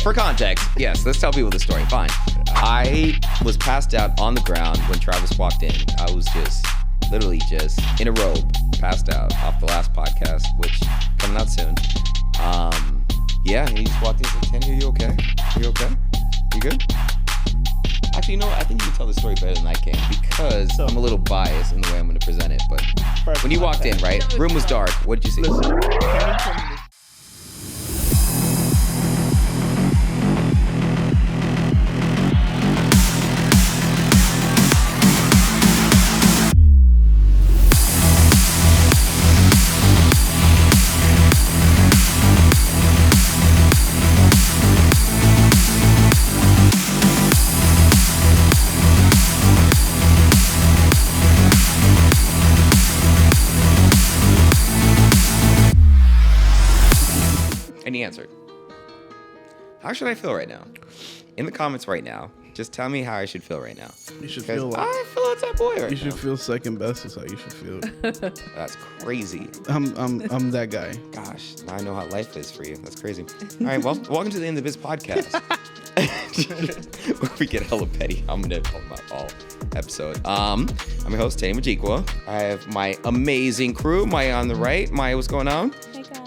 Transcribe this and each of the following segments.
for context, yes, let's tell people the story. Fine. I was passed out on the ground when Travis walked in. I was literally just in a robe, passed out off the last podcast, which coming out soon. Yeah, and he just walked in and said, Tany, are you okay? Are you okay? You good? Actually, you know what? I think you can tell the story better than I can because I'm a little biased in the way I'm going to present it. But when you walked in, right, room was dark. What did you see? Listen, can you tell me this? And he answered. How should I feel right now? In the comments right now, just tell me how I should feel right now. You should feel like I feel like that boy right now. you should feel second best is how you should feel. That's crazy. I'm that guy. Gosh, now I know how life is for you. That's crazy. All right, well, welcome to the end of the Biz Podcast. We get hella petty. I'm gonna talk about all episode. I'm your host, Tany Majikwa. I have my amazing crew. Maya on the right. Maya, what's going on? Hey guys.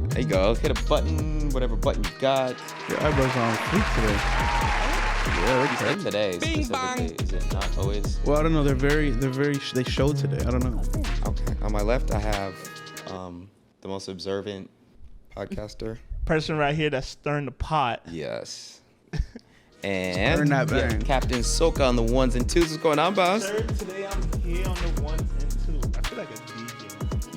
There you go. Hit a button, whatever button you got. Your eyebrows are on fleek today. Yeah, You said today specifically. Is it not always? well, I don't know. They showed today. I don't know. Okay. On my left, I have the most observant podcaster. Person right here that's stirring the pot. Yes. And Turn that bang. Captain Soca on the ones and twos. What's going on, boss? Sir, today I'm here on the ones and twos. I feel like a DJ.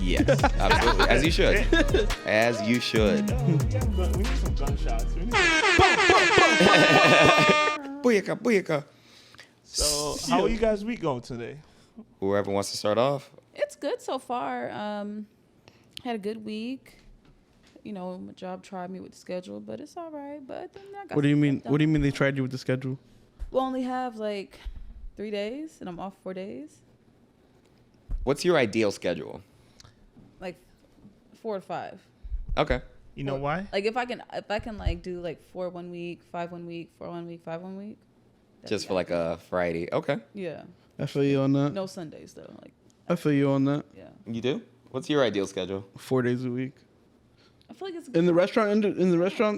Yes, absolutely. As you should. As you should. We need some gunshots. Booyaka, booyaka. So, how are you guys' week going today? Whoever wants to start off. It's good so far. Had a good week. You know, my job tried me with the schedule, but it's all right. But then I got What do you some mean? stuff What do you done. mean they tried you with the schedule? We'll only have like 3 days, and I'm off 4 days. What's your ideal schedule? Like 4 to 5. Okay. You know why? Like if I can like do like 4 1 week, 5 1 week, 4 1 week, 5 1 week. Just for like a Friday. Okay. Yeah. I feel you on that. No Sundays though. Like I feel you on that. yeah. You do? What's your ideal schedule? 4 days a week. I feel like it's In the restaurant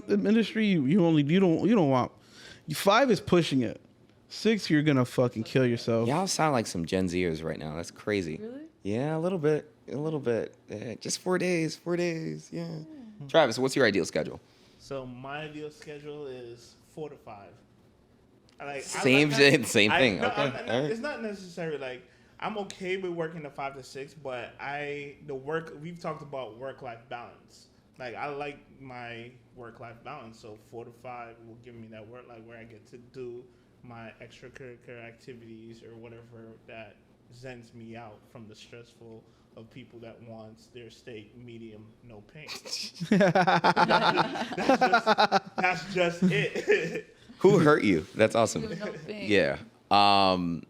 industry, you don't want 5 is pushing it. 6, you're gonna fucking kill yourself. Y'all sound like some Gen Zers right now. That's crazy. Really? Yeah, a little bit. Just 4 days. 4 days. Yeah. Travis, what's your ideal schedule? So, my ideal schedule is 4 to 5. Same thing. Okay. All right. It's not necessarily like I'm okay with working the 5 to 6, but we've talked about work-life balance. Like I like my work-life balance, so 4 to 5 will give me that work life where I get to do my extracurricular activities or whatever that zens me out from the stressful of people that wants their steak medium, no pain. That's just it. Who hurt you? That's awesome. No thing. Yeah.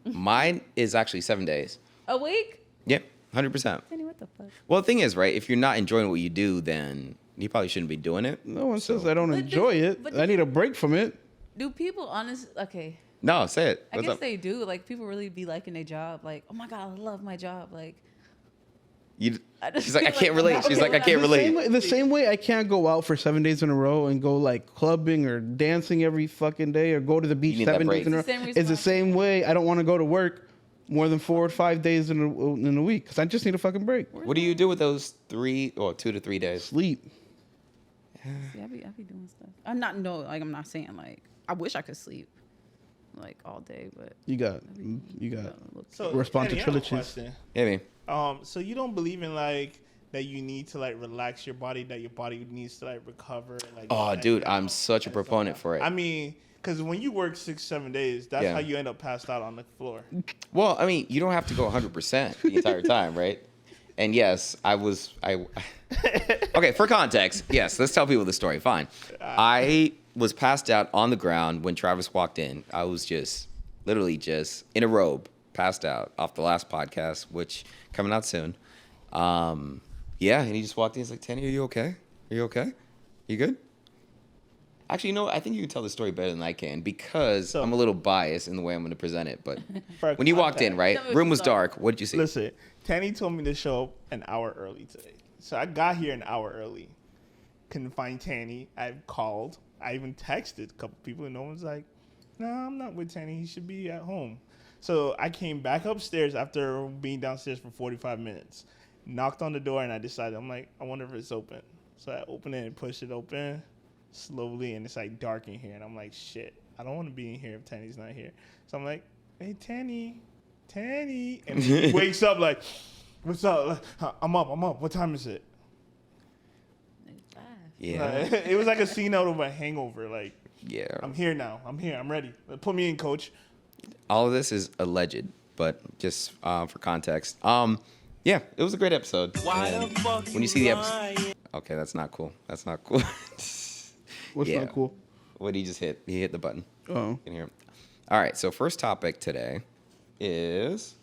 Mine is actually 7 days. A week? Yeah, 100%. Tany, what the fuck? Well, the thing is, right, if you're not enjoying what you do, then you probably shouldn't be doing it. No one says I don't But enjoy the- it. but I the- need a break from it. Do people okay? No, say it. I What's guess up? they do. Like people really be liking their job. Like, oh my god, I love my job. Like, I just She's like, I feel can't like- relate. She's like, I can't relate. The same way I can't go out for 7 days in a row and go like clubbing or dancing every fucking day or go to the beach need that 7 break. days in a row. It's the same reason It's the why- same way I don't want to go to work more than 4 or 5 days in a week because I just need a fucking break. What do you do with those 2 to 3 days? Sleep. See, I be doing stuff. I'm not saying like I wish I could sleep like all day, but You got So, Respond to Tany, I have a trilogies. question. Yeah, me. So you don't believe in like that you need to like relax your body, that your body needs to like recover? Like, Oh, like, dude, I'm such a proponent for it. I mean, because when you work 6-7 days, that's Yeah. how you end up passed out on the floor. Well, I mean, you don't have to go 100% the entire time, right? And yes, okay, for context, yes, let's tell people the story. Fine. I was passed out on the ground when Travis walked in. I was literally just in a robe, passed out off the last podcast, which coming out soon. Yeah, and he just walked in. He's like, Tany, are you okay? Are you okay? You good? Actually, you know what? I think you can tell the story better than I can because So- I'm a little biased in the way I'm going to present it. But For when you walked in, context. right? Tell me what Room you was saw. dark. What did you see? Listen, Tany told me to show up an hour early today. So I got here an hour early. Couldn't find Tany. I called. I even texted a couple people, and no one's like, no, I'm not with Tany. He should be at home. So I came back upstairs after being downstairs for 45 minutes. Knocked on the door, and I decided, I'm like, I wonder if it's open. So I opened it and pushed it open slowly, and it's like dark in here. And I'm like, shit, I don't want to be in here if Tany's not here. So I'm like, hey, Tany. And he wakes up like, what's up? Like, I'm up. What time is it? Yeah. It was like a scene out of a Hangover. Like, Yeah. I'm here now. I'm here. I'm ready. Put me in, coach. All of this is alleged, but just for context. Yeah, it was a great episode. And when you see the episode, okay, that's not cool. That's not cool. What's Yeah. not cool? What did he just hit? He hit the button. Oh. You can hear him. All right. So first topic today is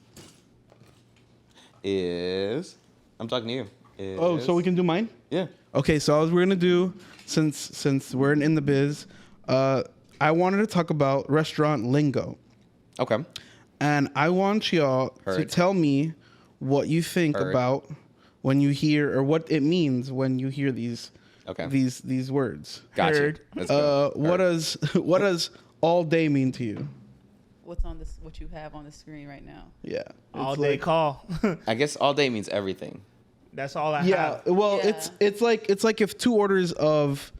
I'm talking to you. Oh, so we can do mine? Yeah. Okay, so all we're gonna do, since we're in the biz, I wanted to talk about restaurant lingo, Okay. and I want y'all to Heard. tell me what you think Heard. about when you hear, or what it means when you hear these Okay. these words. Gotcha. Heard. Let's go. What Heard. does all day mean to you? What's on this? What you have on the screen right now? Yeah, All it's day like- call. I guess all day means everything. That's all I Yeah, have. well, Yeah. it's like if two orders of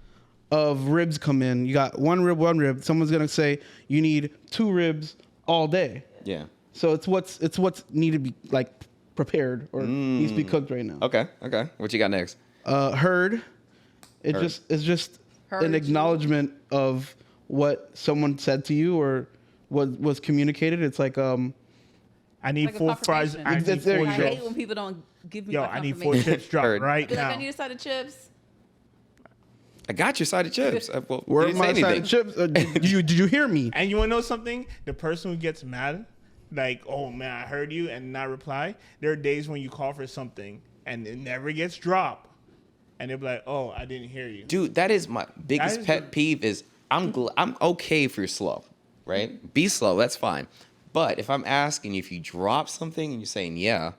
ribs come in, you got one rib. Someone's gonna say you need 2 ribs all day. Yeah. So it's what's needed to be like prepared or needs to be cooked right now. Okay. Okay. What you got next? Heard. Heard. It's just Heard an you. acknowledgement of what someone said to you or what was communicated. It's like I need Like a 4 fries. confirmation. I need That's- there 4 you I go. chips. hate when people don't give me Yo, my I need 4 confirmation. chips drop Heard. right Be like, now. I need a side of chips. I got your side of chips. Well, where you are didn't say my side anything. of chips? Did you hear me? And you want to know something? The person who gets mad, like, oh man, I heard you, and not reply. There are days when you call for something and it never gets dropped, and they'll be like, oh, I didn't hear you. Dude, that is my biggest is pet the- peeve is I'm okay if you're slow, right? Be slow, that's fine. But if I'm asking you if you drop something and you're saying yeah,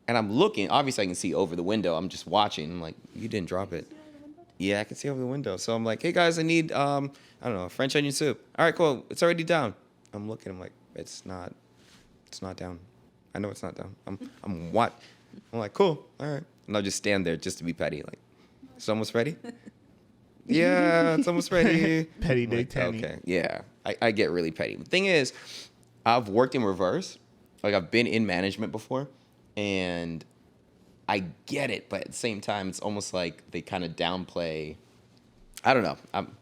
and I'm looking, obviously I can see over the window. I'm just watching. I'm like, you didn't drop it. Yeah, I can see over the window. So I'm like, hey guys, I need I don't know, French onion soup. All right, cool. It's already down. I'm looking. I'm like, it's not down. I know it's not down. I'm what? I'm like, cool. All right. And I'll just stand there just to be petty. Like, it's almost ready. Yeah, it's almost ready. Petty I'm day like, 10. okay, yeah, I get really petty. The thing is, I've worked in reverse. Like I've been in management before, and I get it, but at the same time, it's almost like they kind of downplay. I don't know. I'm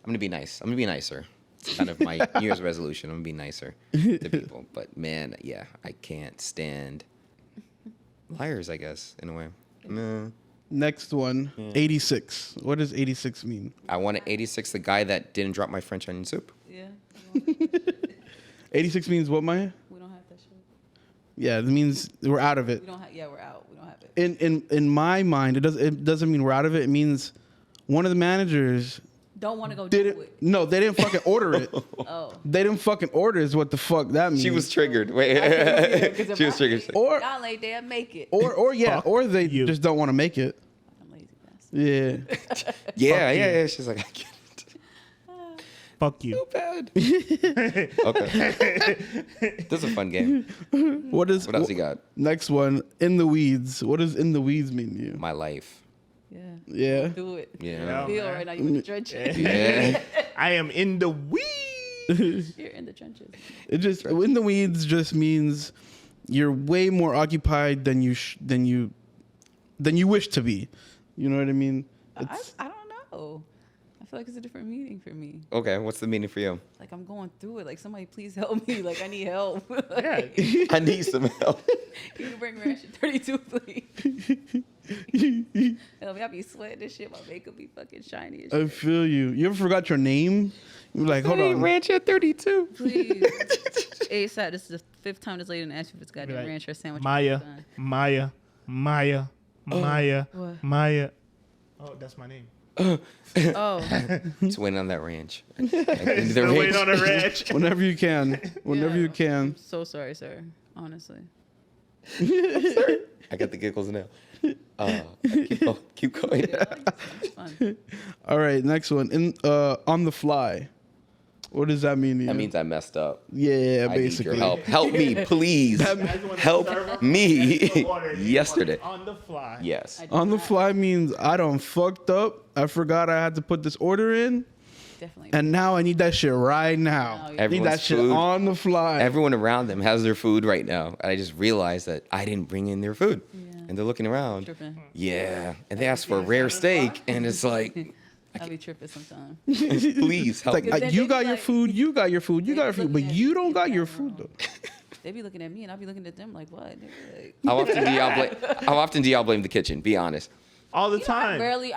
gonna be nice. I'm gonna be nicer. It's kind of my New Year's resolution. I'm gonna be nicer to people. But man, yeah, I can't stand liars. I guess in a way. Nah. Next one, 86. What does 86 mean? I want an 86, the guy that didn't drop my French onion soup. Yeah. 86 means what, Maya? We don't have that shit. Yeah, it means we're out of it. We don't have. Yeah, we're out. We don't have it. In my mind, it doesn't mean we're out of it. It means one of the managers Don't want to go do didn't. it. No, they didn't fucking order it. Oh. They didn't fucking order. Is what the fuck that means. She was triggered. Wait, Because she was triggered. Or y'all ain't there, make it. or yeah, Fuck or they you. just don't want to make it. I'm lazy bastard. Yeah. Yeah. She's like, I get it. Fuck you. So bad. Okay. This is a fun game. What is What else you got? Next one, in the weeds. What does in the weeds mean to you? My life. Yeah. Yeah. Do it. Yeah. Feel right now. You in the trenches. Yeah. I am in the weeds. You're in the trenches. It just in the weeds just means you're way more occupied than you wish to be. You know what I mean? I don't know. I feel like it's a different meaning for me. Okay. What's the meaning for you? Like I'm going through it. Like somebody please help me. Like I need help. Yeah. I need some help. Can you bring ranch at 32, please? Help me. I be sweating this shit. My makeup be fucking shiny as I shit. feel you. You ever forgot your name? You're like, hold on. Ranch at 32. Please. ASAP. This is the 5th time this lady done asked me if it's goddamn Like, ranch or sandwich. Maya, Done. Maya, Maya, Maya, What? Maya. Oh, that's my name. Oh, Just waiting on that ranch. Still waiting on the ranch. Whenever you can. Whenever yeah. you can. I'm so sorry, sir. Honestly. I got the giggles now. Keep going. It's fun. All right, next one. On the fly. What does that mean to you? That means I messed up. Yeah, I basically. need your help. Help me, please. Help me. Yesterday. On the fly. Yes. I did On the not. fly means I done fucked up. I forgot I had to put this order in, Definitely. and now I need that shit right now. Oh, yeah. I need Everyone's that shit food. on the fly. Everyone around them has their food right now. And I just realized that I didn't bring in their food. Yeah. And they're looking around. Tripping. Yeah. And they asked for a rare steak. And it's like, I be tripping sometimes. please help Like, me. But then you they got be your like- food, you got your food, you They got your be food, but looking at you me don't got like your that, food bro. though. They be looking at me and I be looking at them like, what? They be like, How often do y'all blame the kitchen? Be honest. All the You know, I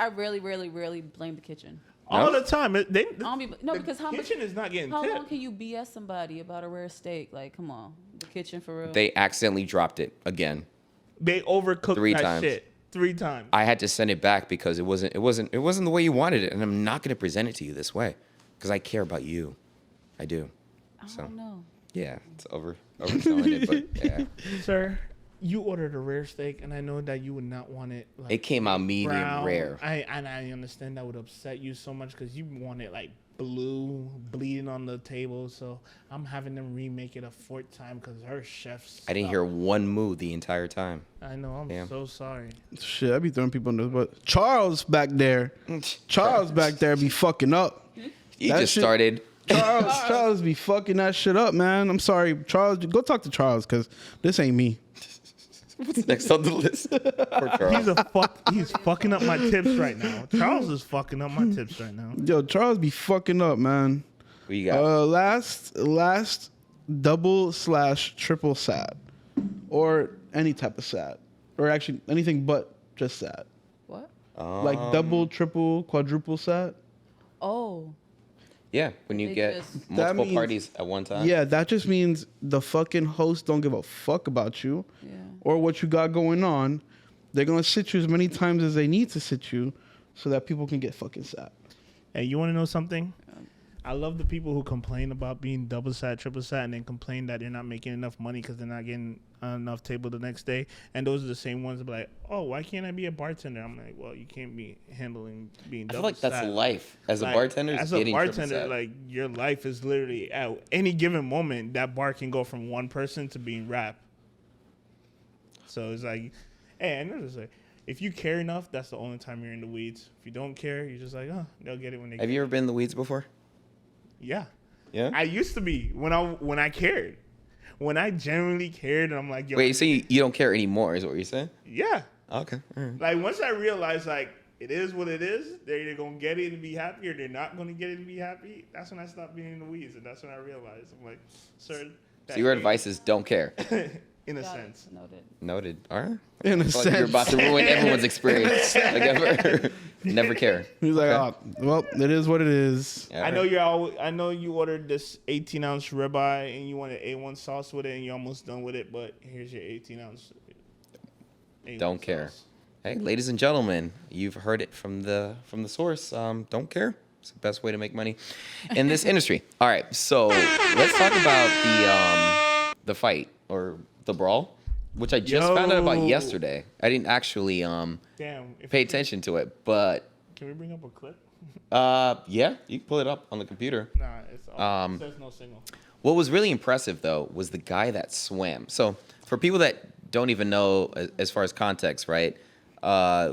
time. rarely blame the kitchen. All No? the time. I don't be, no, the because how much? kitchen is not getting How long tipped. can you BS somebody about a rare steak? Like, come on, the kitchen for real. They accidentally dropped it again. They overcooked 3 that times. shit 3 times. I had to send it back because it wasn't the way you wanted it, and I'm not going to present it to you this way because I care about you. I do. I So don't know. yeah, it's overselling it, but yeah, Sir, you ordered a rare steak, and I know that you would not want it. Like, it came out medium brown. rare. I understand that would upset you so much because you want it like blue, bleeding on the table. So I'm having them remake it a 4th time because her chefs. I didn't hear one moo the entire time. I know. I'm Damn. so sorry. Shit, I be throwing people under the bus. Charles back there be fucking up. He That just shit- started. Charles be fucking that shit up, man. I'm sorry, Charles. Go talk to Charles because this ain't me. What's next on the list? Poor Charles. He's fucking up my tips right now. Charles is fucking up my tips right now. Yo, Charles be fucking up, man. What you got? Last double/triple sat, or any type of sat, or actually anything but just sat. What? Like double, triple, quadruple sat. Oh, Yeah, when you They get just- multiple means- parties at one time. Yeah, that just means the fucking host don't give a fuck about you yeah. or what you got going on. They're gonna sit you as many times as they need to sit you, so that people can get fucking sat. Hey, you want to know something? I love the people who complain about being double sat, triple sat, and then complain that they're not making enough money because they're not getting enough table the next day. And those are the same ones that be like, oh, why can't I be a bartender? I'm like, well, you can't be handling being I feel double like that's sat. life as a Like, bartender. is As a getting triple bartender, sat. like your life is literally at any given moment that bar can go from one person to being rap. So it's like, hey, I know this. Like, if you care enough, that's the only time you're in the weeds. If you don't care, you're just like, oh, they'll get it when they. Have you ever been in the weeds before? Yeah. Yeah. I used to be when I cared, when I genuinely cared, and I'm like, yo, Wait, so you don't care anymore? Is what you're saying? yeah. Okay. All right. Like once I realized like it is what it is, they're either gonna get it and be happy, or they're not gonna get it and be happy. That's when I stopped being in the weeds, and that's when I realized I'm like, sir. So your advice is don't care. in a Got it. sense. Noted. Noted. All right. In a I feel like you're sense. about to ruin everyone's experience. Like ever. Never care. He's like, oh, well, it is what it is. Yeah, I know I know you ordered this 18-ounce ribeye and you wanted A1 sauce with it, and you're almost done with it. But here's your 18-ounce. A1 Don't care. sauce. Hey, ladies and gentlemen, you've heard it from the source. Don't care. It's the best way to make money in this industry. All right, so let's talk about the fight or the brawl, which I just found out about Yo. yesterday. I didn't actually Damn. pay attention to it, but Can we bring up a clip? yeah, you can pull it up on the computer. Nah, it's off. There's no signal. What was really impressive, though, was the guy that swam. So, for people that don't even know, as far as context, right?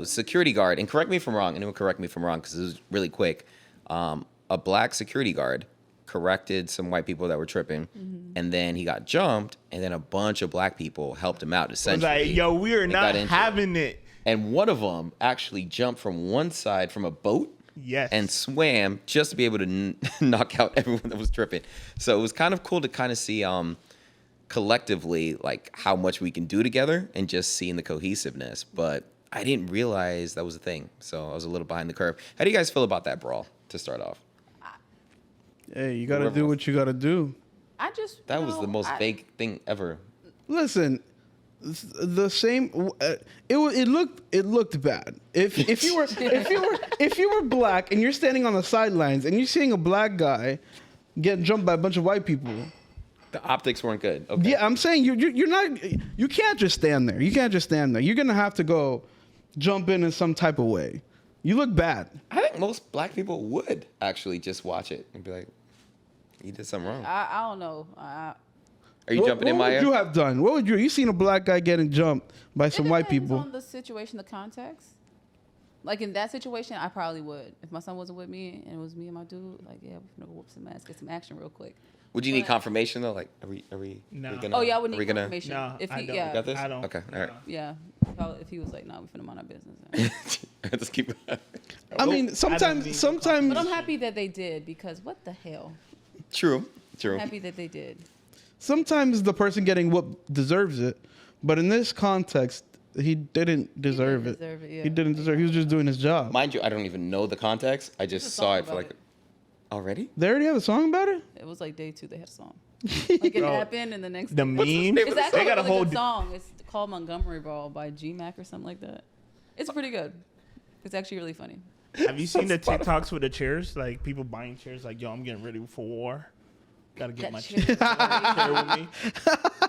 Security guard, and correct me if I'm wrong. Anyone correct me if I'm wrong, because it was really quick. A black security guard corrected some white people that were tripping, and then he got jumped, and then a bunch of black people helped him out. I was Essentially, like, yo, we are They not got into having it. and one of them actually jumped from one side from a boat. Yes. And swam just to be able to knock out everyone that was tripping. So it was kind of cool to kind of see collectively like how much we can do together and just seeing the cohesiveness. But I didn't realize that was a thing. So I was a little behind the curve. How do you guys feel about that brawl to start off? Hey, you gotta Whoever do wants- what you gotta do. I just That was the most vague thing ever. Listen, the same. It looked bad. If you were black and you're standing on the sidelines and you're seeing a black guy get jumped by a bunch of white people. The optics weren't good. Okay. Yeah, I'm saying you're not. You can't just stand there. You're gonna have to go jump in some type of way. You look bad. I think most black people would actually just watch it and be like, "You did something wrong." I don't know. Are you jumping in my What would air? you have done? What would you seen a black guy getting jumped by some white people? On the situation, the context. Like in that situation, I probably would. If my son wasn't with me and it was me and my dude, like yeah, we're gonna whoop some ass, get some action real quick. Would you need confirmation though? Like, are we? No. Gonna, Oh yeah, I would are we need gonna- confirmation. No, if I he, don't. yeah, Got this? I don't. Okay, all right. yeah. If he was like, "No, we finna mind our business." Just keep. I mean, But sometimes. I'm happy that they did because what the hell? True. I'm happy that they did. Sometimes the person getting whooped deserves it, but in this context, he didn't deserve it. Yeah. He didn't deserve. He was just doing his job. Mind you, I don't even know the context. I There's just a saw song it for about like. it. Already? They already have a song about it. It was like day 2 they had a song. Like it Bro, happened and the next The day. meme. It's actually They got a a really whole. good song. It's called Montgomery Ball by G-Mac or something like that. It's pretty good. It's actually really funny. Have you seen the TikToks with the chairs? Like people buying chairs. Like yo, I'm getting ready for war. Gotta get That my chair- chair with me.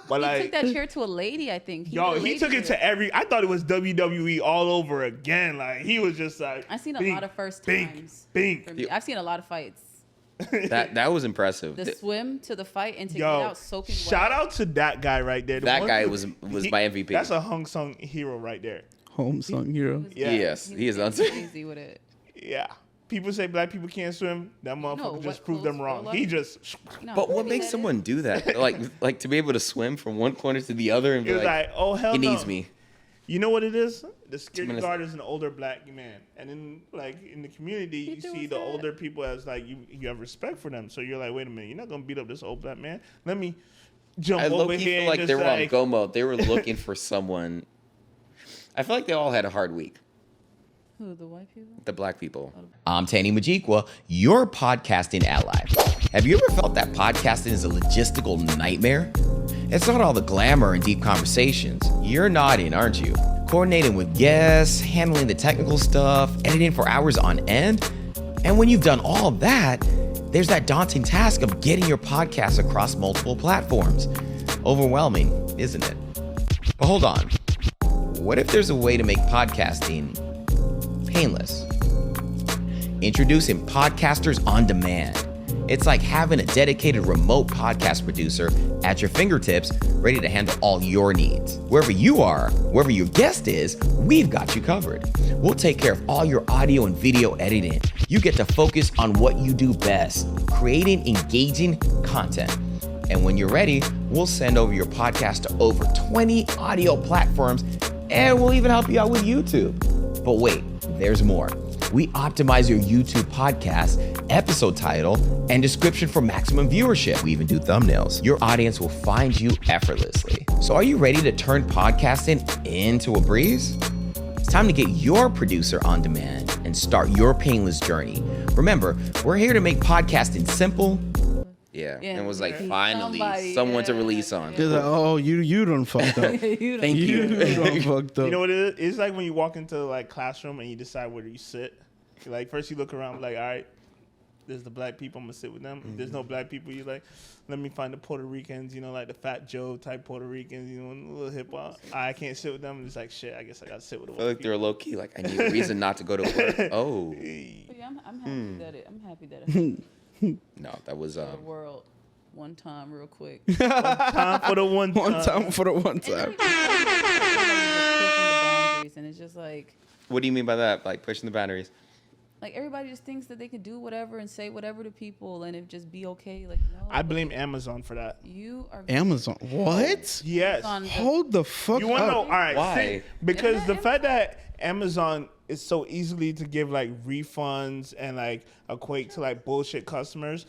But He like, took that chair to a lady, I think. yo, did a he lady took it chair. to every. I thought it was WWE all over again. Like he was just like. I've seen a bink, lot of first bink, times. bink. For me. I've seen a lot of fights. That was impressive. The swim to the fight and to get Yo, out soaking wet. shout out to that guy right there. The That one guy who- was my MVP. That's a hung sung hero right there. Home song hero. Yeah. Yes, he is was unsung. easy with it. Yeah. People say black people can't swim. That motherfucker just wet proved them clothes, wrong. roll He up. just. No, But what he makes said someone do that? Like to be able to swim from one corner to the other and He be was like, like, oh hell he no. needs me. You know what it is? The security minutes. guard is an older black man, and in like in the community, you do see what's the that? older people as like you have respect for them. So you're like, wait a minute, you're not gonna beat up this old black man. Let me jump I over low-key here feel and like just they were on like, go mode. They were looking for someone. I feel like they all had a hard week. Who, the white people? The black people. I'm Tany Majikwa, your podcasting ally. Have you ever felt that podcasting is a logistical nightmare? It's not all the glamour and deep conversations. You're nodding, aren't you? Coordinating with guests, handling the technical stuff, editing for hours on end. And when you've done all that, there's that daunting task of getting your podcast across multiple platforms. Overwhelming, isn't it? But hold on. What if there's a way to make podcasting painless? Introducing Podcasters on Demand. It's like having a dedicated remote podcast producer at your fingertips, ready to handle all your needs. Wherever you are, wherever your guest is, we've got you covered. We'll take care of all your audio and video editing. You get to focus on what you do best, creating engaging content. And when you're ready, we'll send over your podcast to over 20 audio platforms, and we'll even help you out with YouTube. But wait, there's more. We optimize your YouTube podcast, episode title, and description for maximum viewership. We even do thumbnails. Your audience will find you effortlessly. So are you ready to turn podcasting into a breeze? It's time to get your producer on demand and start your painless journey. Remember, we're here to make podcasting simple. Yeah, Yeah, and it was like yeah. finally Somebody, someone to yeah, release on. They're like, oh, you done fucked up. You Thank you you. done fucked up. You know what it is? It's like when you walk into like classroom and you decide where you sit. Like first you look around like, all right, there's the black people, I'm gonna sit with them. If there's no black people, you like, let me find the Puerto Ricans, you know, like the Fat Joe type Puerto Ricans, you know, a little hip hop. I can't sit with them. It's like shit. I guess I gotta sit with the I feel white like they were low key. Like I need a reason not to go to work. Oh But yeah, I'm happy that I'm happy that it no, that was the world one time real quick. time for the one time. One time for the one And time. everybody's just pushing the boundaries, and it's just like What do you mean by that? Like pushing the boundaries? everybody just thinks that they can do whatever and say whatever to people, and it just be okay. Like no, I blame Amazon for that. you are Amazon. What? Yes. on the- Hold the fuck You want to know? All up. right. Why? see, because the Internet- fact that Amazon is so easily to give like refunds and like equate to like bullshit customers,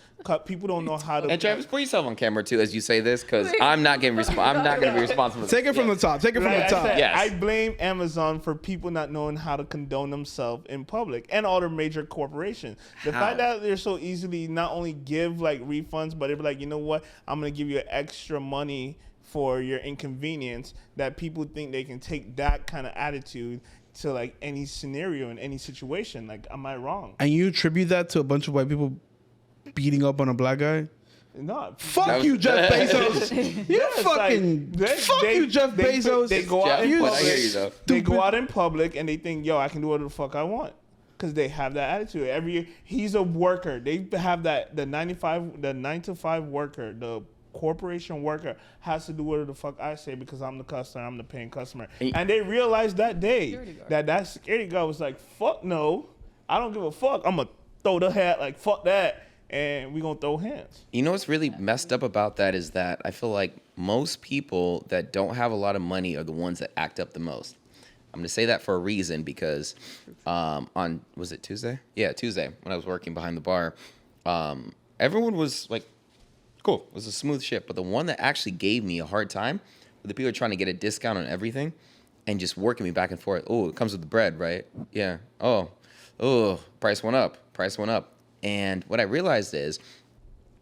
people don't know how to. And Travis, put yourself on camera too as you say this, because I'm not getting I'm not going to be responsible. For Take it from the top. Take it from Like the I top. said, Yes. I blame Amazon for people not knowing how to condone themselves in public and all the major corporations. The How? fact that they're so easily not only give like refunds, but they're like, you know what, I'm gonna give you extra money for your inconvenience, that people think they can take that kind of attitude to like any scenario in any situation. Like, am I wrong? And you attribute that to a bunch of white people beating up on a black guy? No. Fuck you, Jeff Bezos. You fucking fuck you, Jeff Bezos. They go out Jeff, in but I public. hear you, though. They go out in public and they think, yo, I can do whatever the fuck I want. Because they have that attitude. He's a worker. They have that the 9 to 5 worker, the corporation worker has to do whatever the fuck I say because I'm the customer, I'm the paying customer. And they realized that day that security guard was like, fuck no, I don't give a fuck. I'm gonna throw the hat like fuck that, and we gonna throw hands. You know what's really messed up about that is that I feel like most people that don't have a lot of money are the ones that act up the most. I'm gonna say that for a reason because on was it Tuesday? Yeah, Tuesday when I was working behind the bar, everyone was like, cool, it was a smooth ship. But the one that actually gave me a hard time, the people are trying to get a discount on everything, and just working me back and forth. Oh, it comes with the bread, right? Yeah. Oh, price went up. And what I realized is,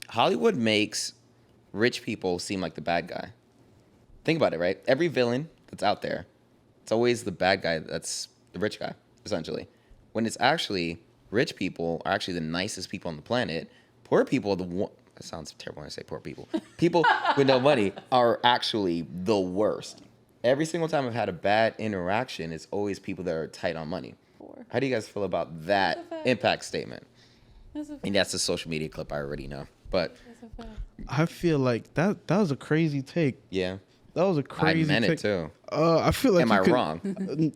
Hollywood makes rich people seem like the bad guy. Think about it, right? Every villain that's out there, it's always the bad guy that's the rich guy, essentially. When it's actually rich people are actually the nicest people on the planet. Poor people are the one. That sounds terrible when I say poor people. People with no money are actually the worst. Every single time I've had a bad interaction, it's always people that are tight on money. How do you guys feel about that impact statement? And that's a social media clip I already know. But I feel like that was a crazy take. Yeah. That was a crazy I meant take. it too. I feel like Am I wrong?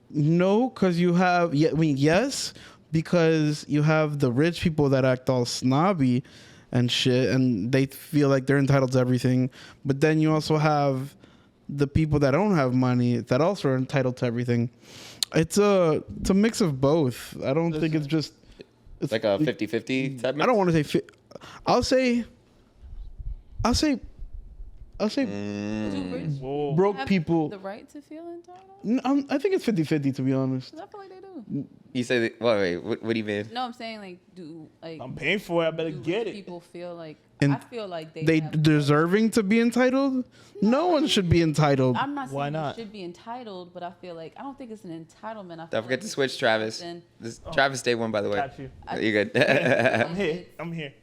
No, because you have, yes, because you have the rich people that act all snobby and shit, and they feel like they're entitled to everything. But then you also have the people that don't have money that also are entitled to everything. It's a mix of both. I don't think it's just... It's like a 50-50 type mix? I don't want to say... I'll say broke people... The right to feel entitled? I think it's 50-50, to be honest. I feel like they do. You say that, wait, what do you mean? No, I'm saying I'm paying for it. I better get it. People feel like And I feel like they deserving to be entitled. No one should be entitled. I'm not saying Why not? you should be entitled, but I feel like I don't think it's an entitlement. I feel Don't forget like to switch, Travis. Travis Day one, by the way. Got you. You're good. I'm here.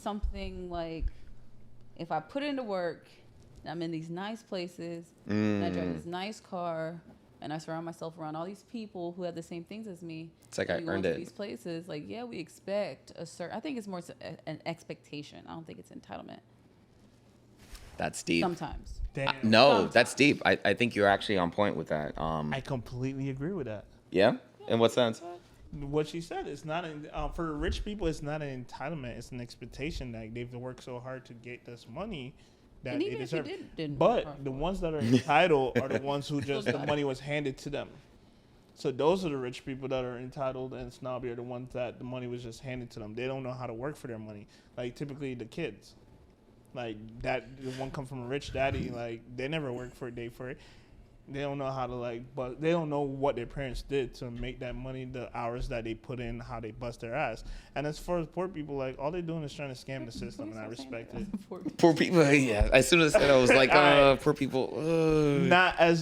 Something like if I put into work, I'm in these nice places, and I drive this nice car, and I surround myself around all these people who have the same things as me. It's like I we go earned to it. These places, like we expect a certain. I think it's more an expectation. I don't think it's entitlement. That's deep. Sometimes. Damn. No, that's deep. I think you're actually on point with that. I completely agree with that. Yeah? In what sense? What she said, it's not for rich people. It's not an entitlement. It's an expectation that they've worked so hard to get this money that And they even if you deserve. didn't But work the for it. ones that are entitled are the ones who just the Those money was handed to them. So those are the rich people that are entitled and snobby are the ones that the money was just handed to them. They don't know how to work for their money. Like typically the kids, like that the one come from a rich daddy. Like they never worked for a day for it. They don't know how to but they don't know what their parents did to make that money, the hours that they put in, how they bust their ass. And as far as poor people, like all they're doing is trying to scam the system, and I respect it. Poor people. Yeah. As soon as I said, I was like, poor people. Not as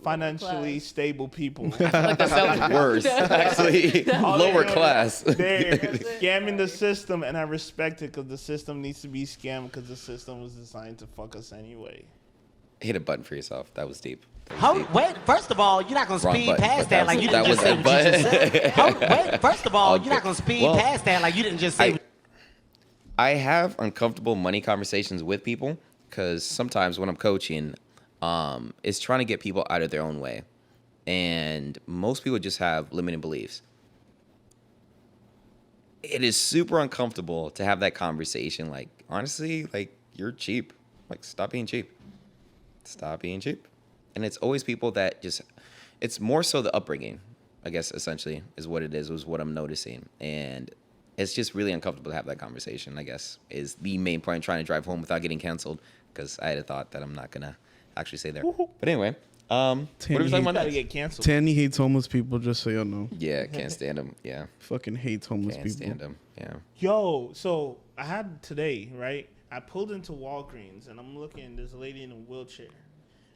financially stable people. Like that sounds worse. Actually, lower class. They're scamming the system, and I respect it because the system needs to be scammed because the system was designed to fuck us anyway. Hit a button for yourself. That was deep. Wait, first of all, you're not going to Wrong speed button, past but that like you didn't just say that what you was just it, said. Wait, first of all, you're not going to speed Well, past that like you didn't just say. I have uncomfortable money conversations with people because sometimes when I'm coaching, it's trying to get people out of their own way. And most people just have limiting beliefs. It is super uncomfortable to have that conversation. Like, honestly, like, you're cheap. Like, stop being cheap. Stop being cheap. And it's always people that just, it's more so the upbringing, I guess, essentially, is what it is, was what I'm noticing. And it's just really uncomfortable to have that conversation, I guess, is the main point I'm trying to drive home without getting canceled, because I had a thought that I'm not going to actually say there. But anyway, what are we talking about Gotta next? get canceled. Tany hates homeless people, just so y'all know. Yeah, can't stand them. Yeah, Fucking hates homeless can't people. stand them. Yeah. Yo, so I had today, right? I pulled into Walgreens and I'm looking. There's a lady in a wheelchair,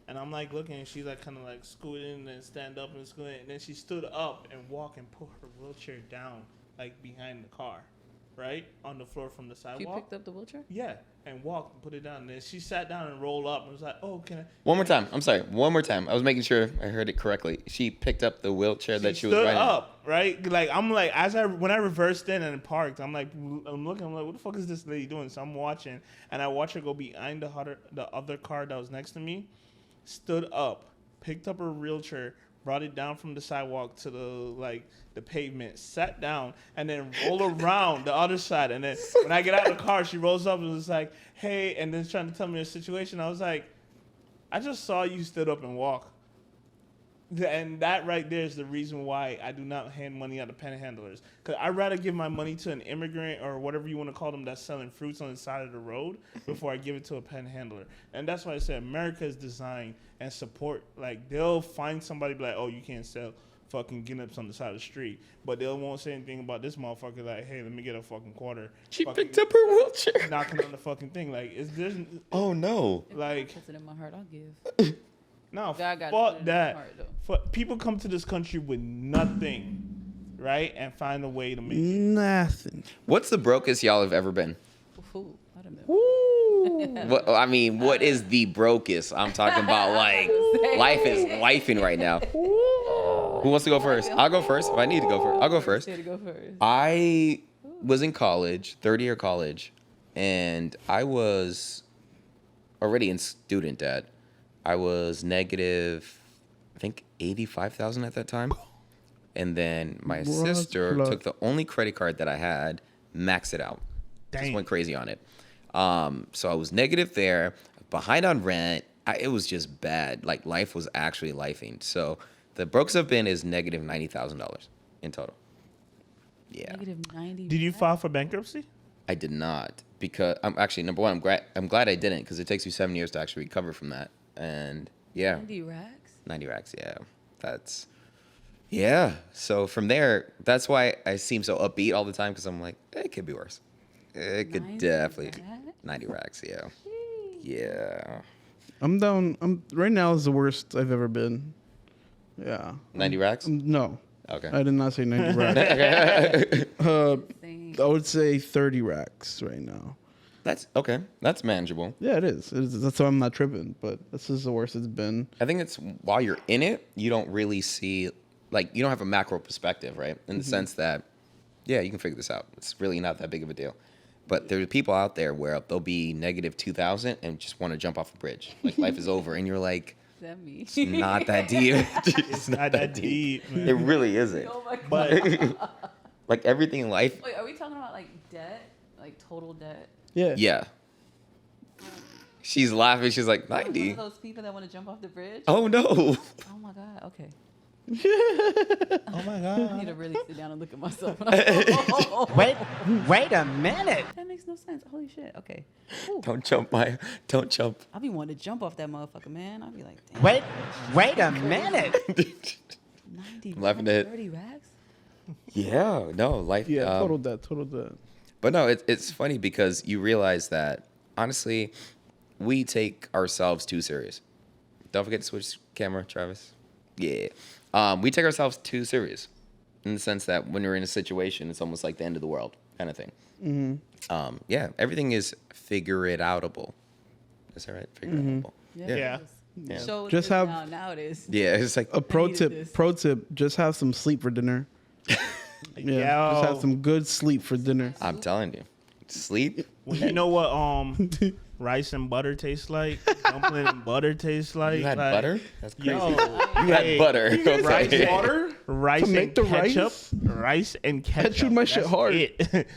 and I'm like looking. And she's like kind of like scooting and stand up and scooting, and then she stood up and walked and put her wheelchair down like behind the car, right on the floor from the sidewalk. You picked up the wheelchair? Yeah, and walked and put it down. And then she sat down and rolled up and was like, "Oh, can I?" One more time. I'm sorry. One more time. I was making sure I heard it correctly. She picked up the wheelchair that she was stood riding. up, right? Like I'm like when I reversed in and parked, I'm looking, I'm like, what the fuck is this lady doing? So I'm watching, and I watch her go behind the other car that was next to me, stood up, picked up her wheelchair, brought it down from the sidewalk to the pavement, sat down, and then roll around the other side. And then when I get out of the car, she rolls up and was like, "Hey," and then trying to tell me the situation. I was like, "I just saw you stood up and walk." And that right there is the reason why I do not hand money out to panhandlers. Because I'd rather give my money to an immigrant or whatever you want to call them that's selling fruits on the side of the road before I give it to a panhandler. And that's why I said America is designed and support. Like, they'll find somebody be like, oh, you can't sell fucking Guinness on the side of the street. But they won't say anything about this motherfucker like, hey, let me get a fucking quarter. She fucking picked up her wheelchair. knocking on the fucking thing. Like, there's Oh, no. like... Puts it in my heart, I'll give. No, God got it fuck in his that. heart, though. People come to this country with nothing, right, and find a way to make it. Nothing. What's the brokest y'all have ever been? Ooh, I don't know. What is the brokest? I'm talking about like life is lifing right now. Who wants to go first? I'll go first. If I need to go first, I'll go first. To go first. I was in college, third year college, and I was already in student debt. I was negative, I think 85,000 at that time. And then my sister took the only credit card that I had, maxed it out. Just Dang. went crazy on it. So I was negative there, behind on rent. It was just bad. Like, life was actually lifing. So the brokest I've been is negative $90,000 in total. Yeah. Negative 90. Did you file for bankruptcy? I did not, because I'm actually, number one, I'm glad I didn't, because it takes you 7 years to actually recover from that. And yeah, 90 racks? 90 racks. Yeah. So from there, that's why I seem so upbeat all the time, because I'm like, it could be worse. It could 90 definitely racks? 90 racks. Yeah. I'm down. Right now is the worst I've ever been. Yeah. 90 racks. No. Okay. I did not say 90 racks. Same. I would say 30 racks right now. That's okay. That's manageable. Yeah, it is. That's why I'm not tripping. But this is the worst it's been. I think it's while you're in it, you don't really see, like, you don't have a macro perspective, right? In the sense that, yeah, you can figure this out. It's really not that big of a deal. But there are people out there where they'll be negative 2,000 and just want to jump off a bridge. Like, life is over. And you're like, Is that me? it's not that deep. It's not that deep, man. It really isn't. Oh my God. But Like, everything in life. Wait, are we talking about like debt? Like total debt? Yeah. Yeah. She's laughing. She's like, One 90. of those people that want to jump off the bridge? Oh, no. Oh my God. Okay. oh my I god, need to really sit down and look at myself. Wait a minute. That makes no sense. Holy shit. Okay. Ooh. Don't jump. I'll be wanting to jump off that motherfucker, man. I'll be like, damn. Wait a minute. 90 I'm laughing at it. 30 racks? Yeah. No, life. Yeah, total debt. But no, it's funny because you realize that, honestly, we take ourselves too serious. Don't forget to switch camera, Travis. Yeah. We take ourselves too serious in the sense that when we're in a situation, it's almost like the end of the world kind of thing. Mm-hmm. Yeah, everything is figure it outable. Is that right? Figure it outable. Yeah. it is. Yeah. So it Just is have- now it is. Yeah, it's like, A pro needed this. tip, just have some sleep for dinner. Yeah, just have some good sleep for dinner. I'm telling you, sleep. Well, you know what rice and butter tastes like? Dumpling and butter tastes like. You had like, butter? That's crazy. Yo, You had butter. rice, Okay. water, rice To make and the ketchup, rice? rice and ketchup. chewed my shit That's hard. it.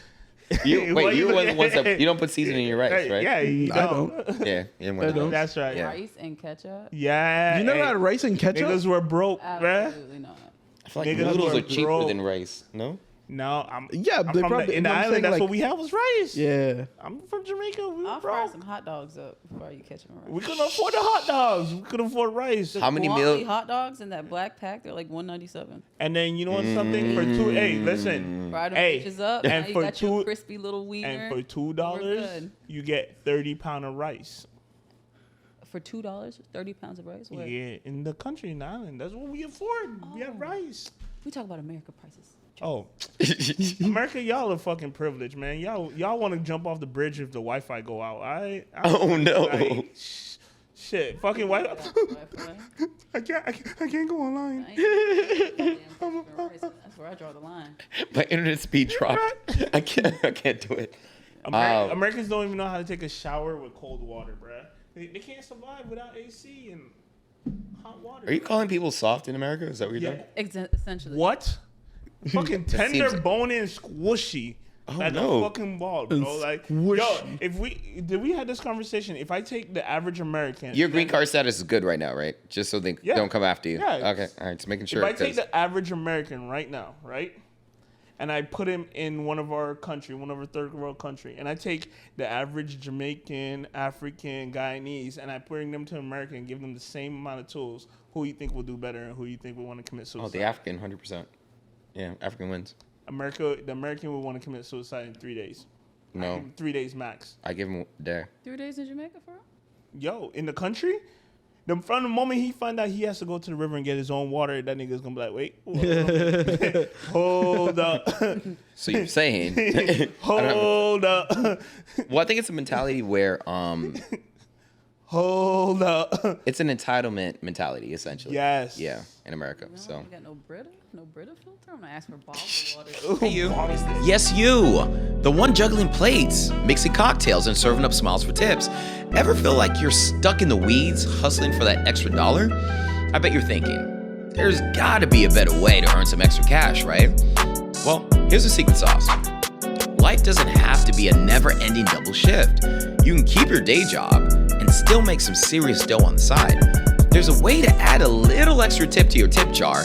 You're one of the ones that you don't put seasoning in your rice, right? Yeah, you I don't. Yeah, you're one of I don't. those. That's right. Yeah. Rice and ketchup? Yeah. You never hey, had rice and ketchup? Niggas were broke, bruh. Absolutely not. I feel like Niggas noodles were are cheaper broke. than rice. No? No, Yeah, I'm they from probably- in the I'm island. saying, That's like- what we have was rice. Yeah. I'm from Jamaica. We I'll were fry broke. some hot dogs up before you catch them. We couldn't afford the hot dogs. We couldn't afford rice. How many Quality meals? hot dogs in that black pack? They're like $1.97. And then you know what? Something for two. Hey, listen. Fry them Hey, bitches up. and Now you for got your two- crispy little wiener. And for We're $2, good. you get 30 pound of rice. For $2, 30 pounds of rice. What? Yeah, in the country, in the island, that's what we afford. We have rice. We talk about America prices. Oh, America, y'all are fucking privileged, man. Y'all want to jump off the bridge if the Wi-Fi go out. Oh, no. like, shit, fucking Wi-Fi. I can't go online. That's where I draw the line. My internet speed dropped. I can't do it. Americans don't even know how to take a shower with cold water, bruh. They can't survive without AC and hot water. Are you calling people soft in America? Is that what you're Yeah. doing? Essentially. What? Fucking tender, seems- bony, and squishy. Oh, like no. a fucking ball, bro. Like, yo, Squishy. did we had this conversation? If I take the average American, Your green card status is good right now, right? Just so they Yeah. don't come after you. Yeah. Okay. All right. Just making sure. if I take 'cause- the average American right now, right, and I put him in one of our third world country, and I take the average Jamaican, African, Guyanese, and I bring them to America and give them the same amount of tools, who you think will do better and who you think will want to commit suicide? Oh, the African, 100%. Yeah, African wins. The American will want to commit suicide in 3 days. No, 3 days max. I give him a day. 3 days in Jamaica for real? Yo, in the country, from the moment he find out he has to go to the river and get his own water, that nigga's gonna be like, wait, hold up, So you're saying? I don't know. hold up, Well, I think it's a mentality where hold up. it's an entitlement mentality essentially. Yes. Yeah, in America. No, So. you got no Brita filter? I'm gonna ask for bottled water. Hey, you. Yes, you. The one juggling plates, mixing cocktails, and serving up smiles for tips. Ever feel like you're stuck in the weeds, hustling for that extra dollar? I bet you're thinking, there's gotta be a better way to earn some extra cash, right? Well, here's the secret sauce. Life doesn't have to be a never-ending double shift. You can keep your day job and still make some serious dough on the side. There's a way to add a little extra tip to your tip jar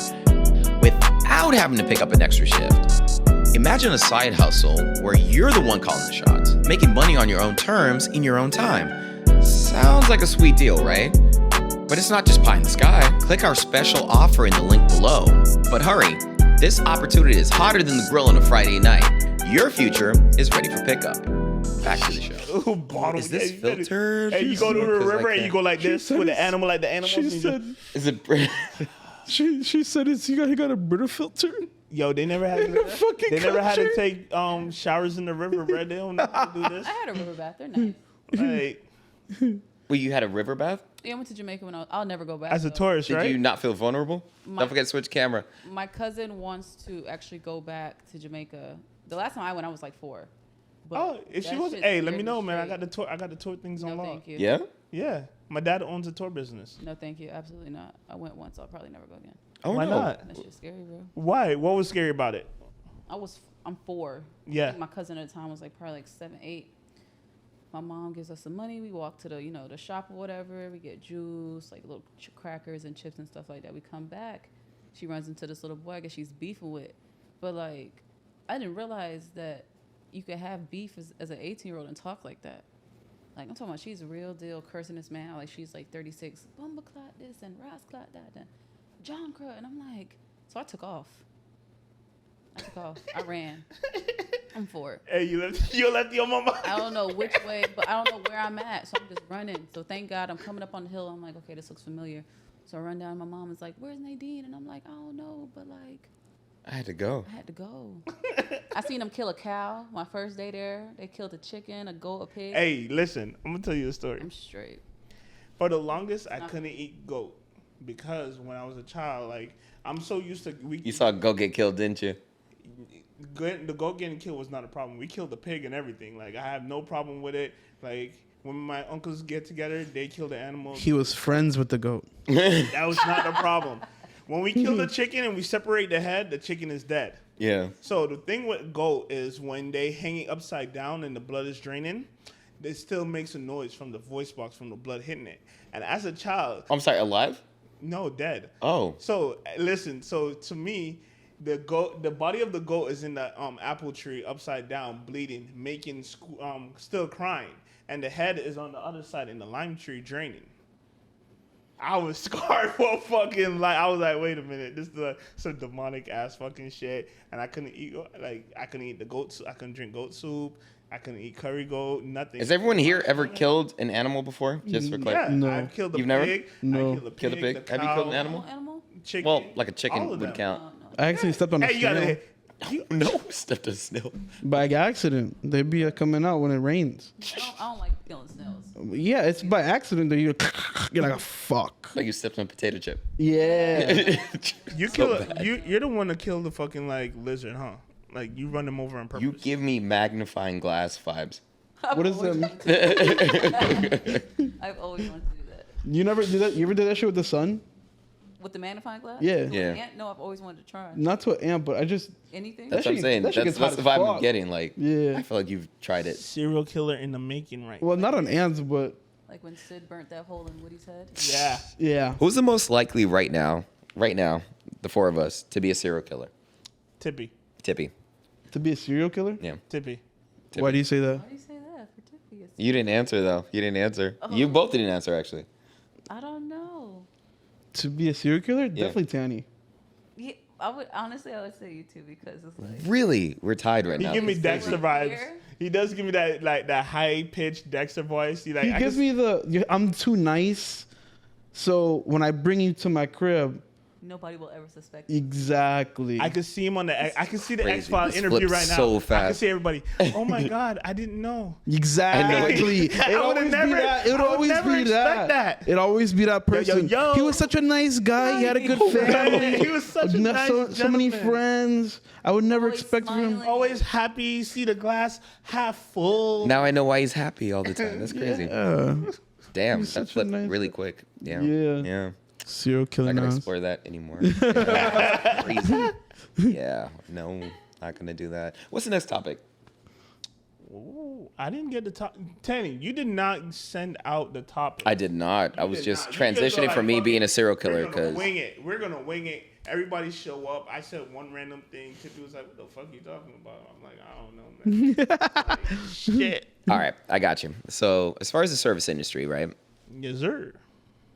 without having to pick up an extra shift. Imagine a side hustle where you're the one calling the shots, making money on your own terms in your own time. Sounds like a sweet deal, right? But it's not just pie in the sky. Click our special offer in the link below. But hurry, this opportunity is hotter than the grill on a Friday night. Your future is ready for pickup. Back to the show. Ooh, bottle. Is this Yeah, you better- filtered? Hey, you go to the Because, river like, and you go like this said with the it's- animal, like the animals. She and you said Is it? she said it's you got a Brita filter. yo, they never had. the fucking They never had to country. take showers in the river, bro. They don't know how to do this. I had a river bath. They're nice. Like, Well, you had a river bath? Yeah, I went to Jamaica when I'll never go back. as a though. tourist, Did right? you not feel vulnerable? Don't forget to switch camera. My cousin wants to actually go back to Jamaica. The last time I went, I was like 4. But Oh, if she that was, shit hey, let scared me know, man. I straight. got the tour things No, on lock. thank you. Yeah? Yeah, my dad owns a tour business. No, thank you. Absolutely not. I went once. I'll probably never go again. Oh, Why no. not? That's just scary, bro. Why? What was scary about it? I'm 4. Yeah. I think my cousin at the time was like probably like 7, 8. My mom gives us some money. We walk to the shop or whatever. We get juice, like little crackers and chips and stuff like that. We come back. She runs into this little boy. I guess she's beefing with. But like, I didn't realize that you could have beef as an 18-year-old and talk like that. Like, I'm talking about she's a real deal cursing this man out. Like, she's like 36. Bumba clot this and Ross clot that and John Crud. And I'm like, so I took off. I ran. I'm 4. Hey, you left your mama. I don't know which way, but I don't know where I'm at. So I'm just running. So thank God I'm coming up on the hill. I'm like, okay, this looks familiar. So I run down. My mom is like, where's Nadine? And I'm like, I don't know, but like, I had to go. I had to go. I seen them kill a cow my first day there. They killed a chicken, a goat, a pig. Hey, listen, I'm gonna tell you a story. I'm straight. For the longest, I couldn't eat goat because when I was a child, like I'm so used to You saw Go Get Killed, didn't you? the goat getting killed was not a problem. We killed the pig and everything. Like I have no problem with it. Like when my uncles get together, they kill the animals. He was friends with the goat. That was not the problem. When we kill the chicken and we separate the head, the chicken is dead. Yeah. So the thing with goat is when they hang it upside down and the blood is draining, it still makes a noise from the voice box from the blood hitting it. And as a child, I'm sorry, alive? no, dead. Oh. So listen, so to me, The body of the goat is in the apple tree upside down, bleeding, still crying, and the head is on the other side in the lime tree, draining. I was scarred for fucking I was like, wait a minute, this is some demonic ass fucking shit, and I couldn't eat the goat soup. I couldn't drink goat soup. I couldn't eat curry goat. Nothing. Has everyone here ever killed an animal before? Just for clarity. Yeah, No. I've killed a You've never? pig. No. I killed a Killed a pig. pig? The Have you killed an cow, animal? Animal? Chicken. Well, like a all chicken of would them. count. I actually stepped on a Hey, you gotta. snail No, stepped a snail. by accident. They be coming out when it rains. I don't like killing snails. Yeah, it's by accident that you're like, oh, fuck. Like you stepped on a potato chip. Yeah. You So kill. bad. You're the one that killed the fucking lizard, huh? Like you run them over on purpose. You give me magnifying glass vibes. What is that? I've always wanted to do that. You never did that? You ever did that shit with the sun? With the magnifying glass? Yeah. With Yeah. the ant? No, I've always wanted to try. Not to an amp, but I just Anything? That's That what I'm shit- saying. that shit That's gets the hot as vibe I'm fuck. getting. Like, Yeah. I feel like you've tried it. Serial killer in the making, right? well, not on ants, but Like when Sid burnt that hole in Woody's head? Yeah. yeah. Who's the most likely right now, the four of us, to be a serial killer? Tippy. Tippy. To be a serial killer? Yeah. Tippy. Tippy. Why do you say that? Why do you say that for Tiffy? It's- You didn't answer though. You didn't answer. You both didn't answer actually. I don't know. To be a serial killer? Definitely Tany. Yeah, I would say you too because it's like Really? We're tied right He now. give me Dexter vibes. Here? He does give me that high pitched Dexter voice. He He gives me I'm too nice. So when I bring you to my crib, nobody will ever suspect you. exactly. I could see him I could see the Crazy. X-Files This interview flips right now. so I could fast. see everybody. Oh my God, I didn't know. Exactly. I It would've always never- be that. It would I would always never be expect that. It always be that person. yo. He was such a nice guy. He had a good Right. family. He was such a nice so many gentleman. friends. I would never Always expect from him. smiling. Always happy. See the glass half full. Now I know why he's happy all the time. That's crazy. He's Damn, that such a flipped nice really guy. quick. Yeah. Yeah. Yeah. Serial killer. Not gonna now. explore that anymore. That's crazy. Yeah. No, not gonna do that. What's the next topic? Ooh, I didn't get the top. Tany, you did not send out the topic. I did not. I was did just not. You just transitioning go from me like, being a serial killer We're gonna because wing it. We're gonna wing it. Everybody show up. I said one random thing. Tippy was like, "What the fuck you talking about?" I'm like, "I don't know, man." Like, shit. all right, I got you. So as far as the service industry, right? Yes, sir.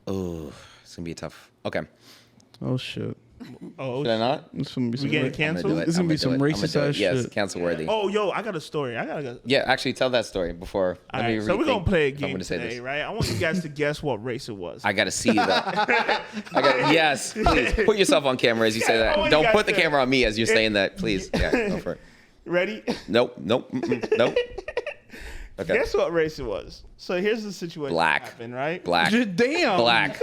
Oh, it's gonna be tough. Okay, Oh shit. Oh, should I not? This gonna be some We getting ra- canceled? It's gonna be some racist ass Yes, shit. cancel worthy. Oh, yo, I got a story. I gotta go. Yeah, actually, tell that story before. All right, so we're gonna play a game I'm gonna say today, this. right? I want you guys to guess what race it was. I gotta see that. Yes, please put yourself on camera as you say I that. want you Don't guys put the to- camera on me as you're saying that. Please, yeah, go for it. Ready? Nope, nope. Okay, Guess what race it was? So here's the situation. Black. That happened, right? black, Damn. black.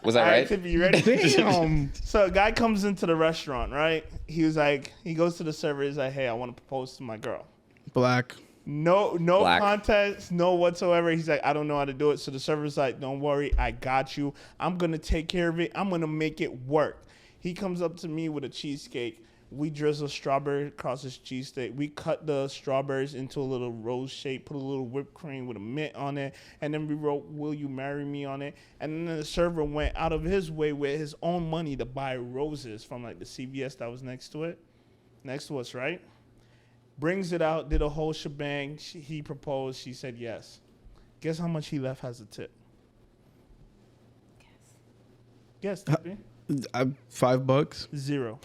Was that All right, right? Tippy, you ready? Damn. So a guy comes into the restaurant, right? He was like, he goes to the server. He's like, "Hey, I want to propose to my girl." Black. No Black. contest, no whatsoever. He's like, "I don't know how to do it." So the server's like, "Don't worry, I got you. I'm gonna take care of it. I'm gonna make it work." He comes up to me with a cheesecake. We drizzle strawberry across his cheesesteak. We cut the strawberries into a little rose shape, put a little whipped cream with a mint on it, and then we wrote, "Will you marry me?" on it. And then the server went out of his way with his own money to buy roses from like the CVS that was next to us, right? Brings it out, did a whole shebang. He proposed. She said yes. Guess how much he left as a tip? Guess, Tippy. $5. 0.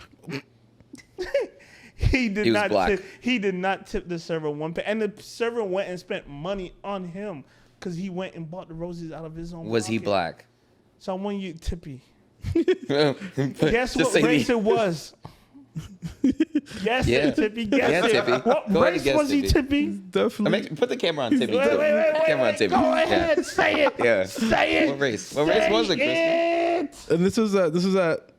He did He was not black. tip. He did not tip the server one penny, and the server went and spent money on him because he went and bought the roses out of his own. Was he pocket. black? So I want you, Tippy. Guess Guess what race it was? Yes, Yeah. Tippy. Guess Yeah, it. Tippy. What Go ahead and race guess, was he, Tippy. Tippy? Definitely. Put the camera on Tippy. Wait, too. wait, Put the camera on Tippy. Go Yeah. ahead, say it. Yeah. Say it. What race? What race was it, Chris? It. And this is at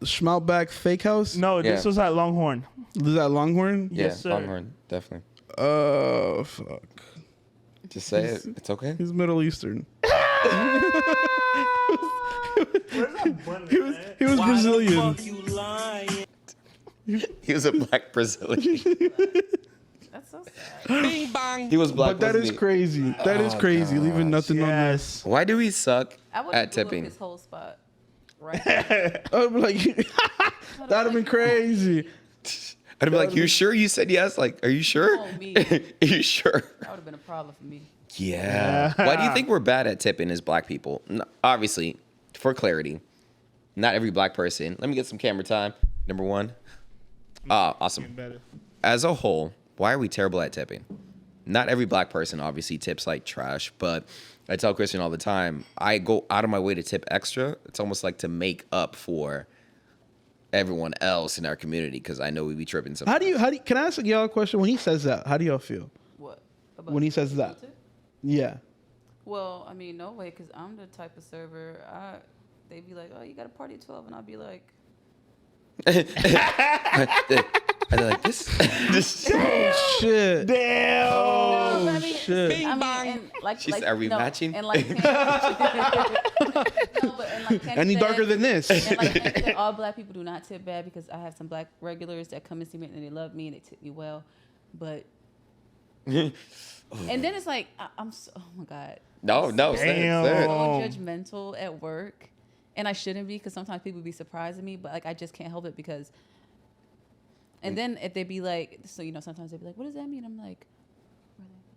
Schmaltback Fake House. No, this Yeah. was at Longhorn. This is at Longhorn. Yeah, Yes, sir. Longhorn, definitely. Fuck. Just say it. It's okay. He's Middle Eastern. He was Brazilian. He was a black Brazilian. That's so sad. He was black. But that is wasn't he? crazy. That is crazy. Leaving nothing on there. Yes. Why do we suck I would at have blew up tipping? his whole spot. right. I'd be like, that'd have been crazy. I'd be like, you sure you said yes? Like, are you sure? Oh, me. Are you sure? That would have been a problem for me. Yeah. Why do you think we're bad at tipping as black people? Obviously, for clarity, not every black person. Let me get some camera time. Number one. Awesome. Better. As a whole, why are we terrible at tipping? Not every black person obviously tips like trash, but I tell Christian all the time, I go out of my way to tip extra. It's almost like to make up for everyone else in our community because I know we be tripping sometimes. How do you, can I ask y'all a question? When he says that, how do y'all feel? What? About When he says that? tip? Yeah. Well, I mean, no way, because I'm the type of server. They be like, oh, you got a party at 12, and I'll be like, And they're like, this. Oh, shit. Damn. Oh, I mean, shit. I mean, and like, She like, said, are we no, matching? And like, no, but and like Kenny Any said- darker than this? And like Kenny said, all black people do not tip bad because I have some black regulars that come and see me and they love me and they tip me well, but. And then it's like I'm so, oh my god. No, say it. Damn. So judgmental at work, and I shouldn't be because sometimes people be surprising me, but like I just can't help it because. And then if they be like, so sometimes they be like, what does that mean? I'm like,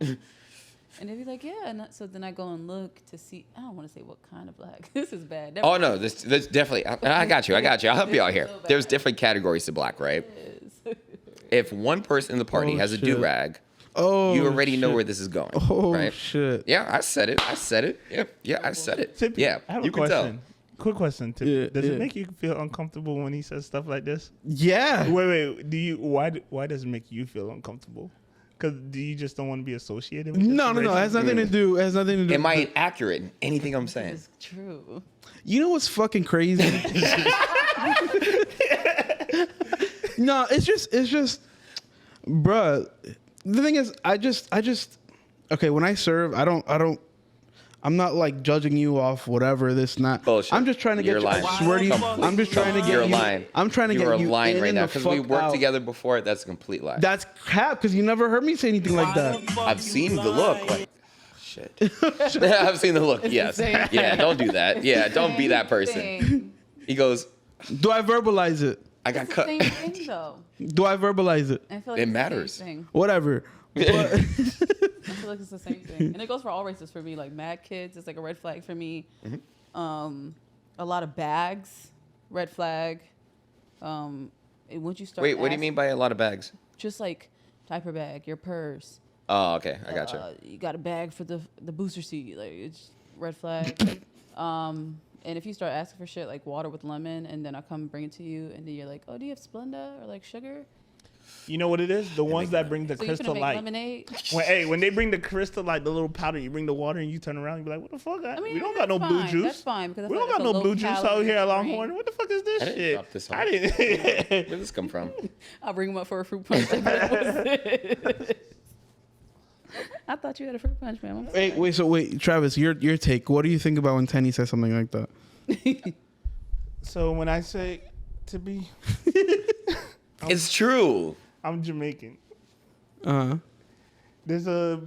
and they be like, yeah. And so then I go and look to see. I don't want to say what kind of black. This is bad. Never Oh, no, this definitely. I got you. I'll help you out here. So bad. There's different categories to black, right? is. If one person in the party Oh, has a shit. do-rag, Oh, you already know shit. where this is going, Oh, right? shit. Yeah, I said it. Yeah, I said it. Tip, Yeah, I have you a can tell. question. Quick question, Tip. Yeah, Does yeah. it make you feel uncomfortable when he says stuff like this? Yeah. Wait. Why does it make you feel uncomfortable? Because do you just don't want to be associated with this? No. It has nothing to do. It has nothing to do. Am I inaccurate in anything I'm saying? It's true. You know what's fucking crazy? No, it's just, bruh. The thing is, I just, okay. When I serve, I'm not like judging you off whatever this not. Bullshit. I'm just trying to You're get you. lying. I swear to you, I'm just trying to get You're you. lying. I'm trying to you get are you lying in right and now the because we fuck worked out. together before. That's a complete lie. That's cap because you never heard me say anything like that. I've seen the look. Like, shit. I've seen the look. Yes. the same Yeah. Don't do that. Yeah. Don't be that person. Thing. He goes, Do I verbalize it? I got It's the cut. same thing though. Do I verbalize it? I feel like It it's matters. The same thing. Whatever. But I feel like it's the same thing, and it goes for all races for me. Like mad kids, it's like a red flag for me. Mm-hmm. A lot of bags, red flag. And once you start, Wait, what do you mean by a lot of bags? Just like diaper bag, your purse. Oh, okay. I got you. You got a bag for the booster seat. Like it's red flag. And if you start asking for shit like water with lemon, and then I come bring it to you, and then you're like, oh, do you have Splenda or like sugar? You know what it is? The ones that bring the So you crystal finna make light. lemonade? When they bring the crystal light, the little powder, you bring the water and you turn around and be like, what the fuck? I mean, We don't got no that's blue fine. juice. That's fine because I We feel don't like got that's no a blue juice out low-calorie here at drink. Longhorn. What the fuck is this I didn't shit? drop this I on. didn't. Where did this come from? I'll bring them up for a fruit punch. Like, what was this? I thought you had a fruit punch, man. wait, Travis, your take. What do you think about when Tany says something like that? So when I say to be, It's true. I'm Jamaican. Uh-huh. There's a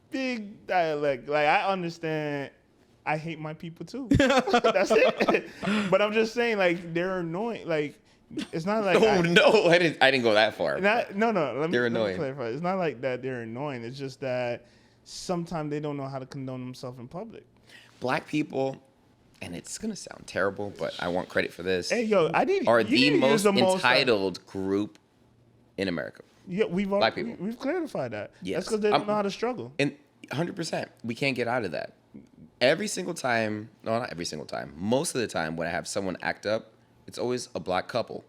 big dialect. Like I understand. I hate my people too. That's it. But I'm just saying, like they're annoying. Like it's not like Oh no, I didn't go that far. no. Let They're me annoying. clarify. It's not like that they're annoying. It's just that sometimes they don't know how to condone themselves in public. Black people, and it's gonna sound terrible, but I want credit for this. Hey yo, Are you the need to most use the most, entitled group in America. Yeah, Black people. We've clarified that. Yes. That's because they don't know how to struggle. And 100%, we can't get out of that. Every single time, no, not every single time. Most of the time, when I have someone act up, it's always a black couple,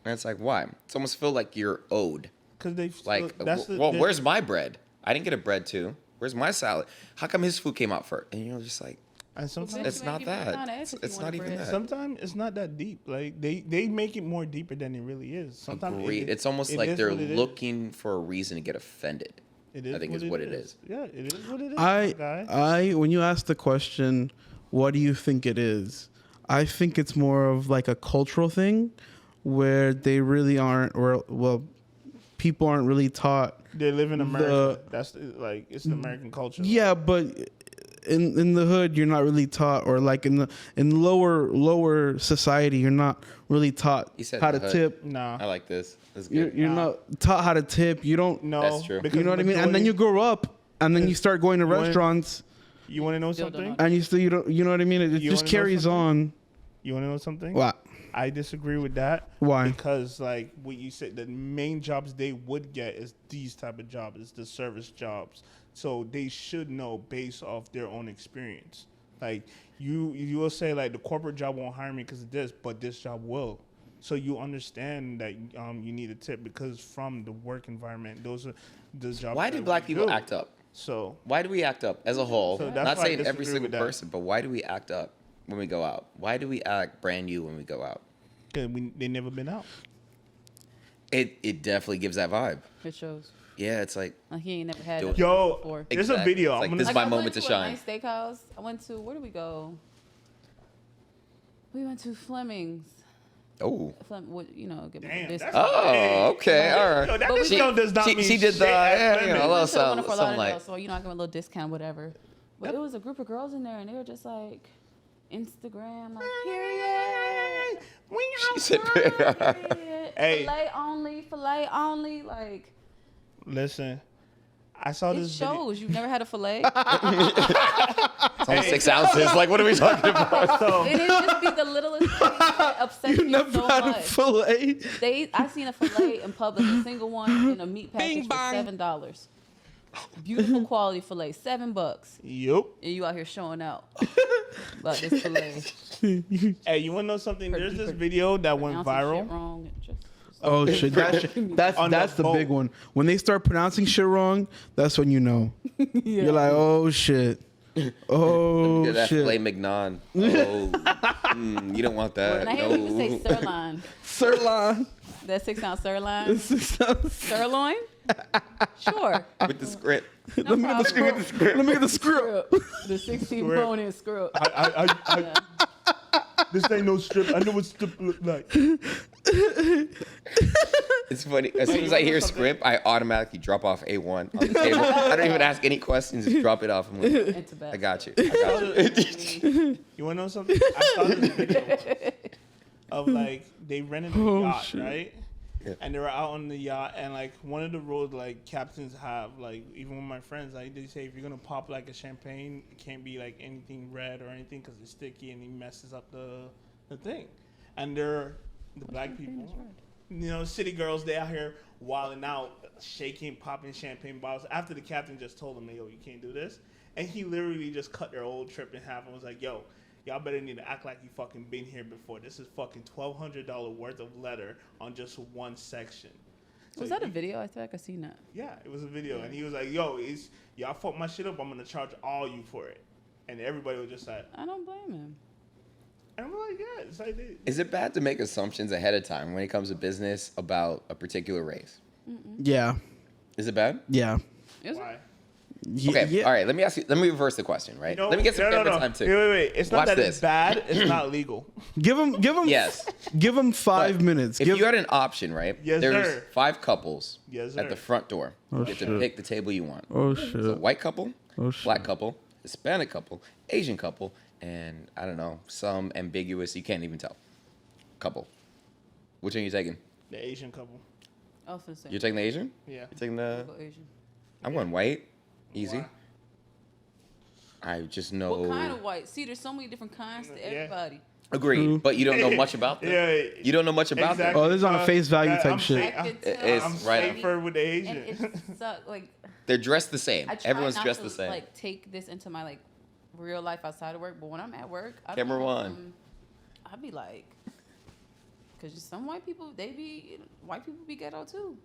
and it's like, why? It's almost feel like you're owed. Because they Like, that's well, where's my bread? I didn't get a bread too. Where's my salad? How come his food came out first? And you're just like, and sometimes it's not that. It's not even that. Sometimes it's not that deep. Like they make it more deeper than it really is. Sometimes Agreed. It's almost like is they're what it is. looking for a reason to get offended. It is I think is what it is. Yeah, it is what it is. my guy. I when you ask the question, what do you think it is? I think it's more of like a cultural thing where they really aren't, or well, people aren't really taught. They live in America. That's like it's the American culture. Yeah, but in the hood, you're not really taught, or like in lower society, you're not really taught You said how the to hood. tip. Nah. I like this. This is You're, good. you're not taught how to tip. You don't. No. That's true. because You know what I mean? And then majority- you grow up, and then you start going to You wanna- restaurants, You want to know Still don't something? know. and you still you don't. You know what I mean? It You just wanna know carries something? on. You want to know something? What? I disagree with that. Why? Because like what you said, the main jobs they would get is these type of jobs, it's the service jobs. So they should know based off their own experience. Like you will say like the corporate job won't hire me because of this, but this job will. So you understand that you need a tip because from the work environment, those are the jobs. Why do black people do. act up? So Why do we act up as a whole? So that's Not why I saying every disagree single with that. person, but why do we act up when we go out? Why do we act brand new when we go out? 'cause they never been out. It definitely gives that vibe. It shows. Yeah, it's like Like he ain't never had Do that it. Yo, before. there's a Exactly. video. It's like, I'm this gonna is my I moment went to to shine. a nice steakhouse. I went to, where did we go? We went to Fleming's. oh. Get my Damn, discount. that's- Oh, okay, all right. Yo, that But we- discount does not mean she did shit the at yeah, you know, Fleming's. a We little went to the one in something, Fort something Lauderdale, like so I give them a little discount, whatever. But it was a group of girls in there, and they were just like, Instagram, like, period. she said. Period. Hey. Filet only, like, Listen, I saw it this video. shows. You've never had a filet? It's only 6 ounces. Like, what are we talking about? So, It is just be the littlest thing that upsets You me never so had a much. fillet. I seen a filet in public, a single one in a meat package for $7. Beautiful quality filet, $7, yup. and you out here showing out about this filet. Hey, you wanna know something? There's this video that went Pronouncing shit viral. wrong. It just- Oh shit! That's On the that's the boat. big one. When they start pronouncing shit wrong, that's when you know. You're like, oh shit. Oh Yeah, that shit. filet mignon. Oh, you don't want that. And I hear people say No. sirloin. Sirloin. That 6-ounce sirloin. Sirloin? Sure. With the script. No Let me get the problem. script. Let me get the script. The 16-bone in screw. I this ain't no strip. I know what strip look like. It's funny. As soon as I hear script, I automatically drop off A1 on the table. I don't even ask any questions. Just drop it off. I'm like, And tobacco. I got you. I got you. You wanna know something? I saw this video of like they rented a Oh, yacht, shit. right? Yeah. And they were out on the yacht, and like one of the rules like captains have, like even with my friends, like they say if you're gonna pop like a champagne, it can't be like anything red or anything because it's sticky and it messes up the thing. And they're the black people, you know, city girls. They out here wilding out, shaking, popping champagne bottles. After the captain just told them, "Yo, you can't do this," and he literally just cut their whole trip in half and was like, "Yo, y'all better need to act like you fucking been here before. This is fucking $1,200 worth of letter on just one section." So Was that a video? I feel like I seen that. Yeah, it was a video, and he was like, "Yo, y'all fuck my shit up. I'm gonna charge all you for it." And everybody was just like, I don't blame him. and I'm like, "Yeah, it's like they, Is it bad to make assumptions ahead of time when it comes to business about a particular race? Yeah. Is it bad? Yeah. Is it? why?" Okay. Yeah. All right. Let me ask you. Let me reverse the question. Right. You know, let me get some no, camera no. time too. Wait. It's not Watch that this. it's bad. It's not legal. Give him. Yes. Give him 5 But minutes. If Give. you had an option, right? Yes, There's sir. 5 couples Yes, at sir. the front door. Oh, You get to shit. pick the table you want. Oh So shit. white couple, Oh, shit. black couple, Hispanic couple, Asian couple, and I don't know, some ambiguous, you can't even tell, couple. Which one are you taking? The Asian couple. I was finna say. You're taking the Asian? Yeah. You're taking the... Go Asian. I'm going white. Easy. Why? I just know... What kind of white? See, there's so many different kinds to Yeah. everybody. Agreed, but you don't know much about them. Yeah. You don't know much about them. Oh, this is on a face value type I'm shit. I could tell. It's I'm right. safer with the Asian. And it sucks. Like, They're dressed the same. I try Everyone's not dressed to, the same. like, take this into my, like, real life outside of work. But when I'm at work, Camera one. I'd be like, because some white people, white people be ghetto too.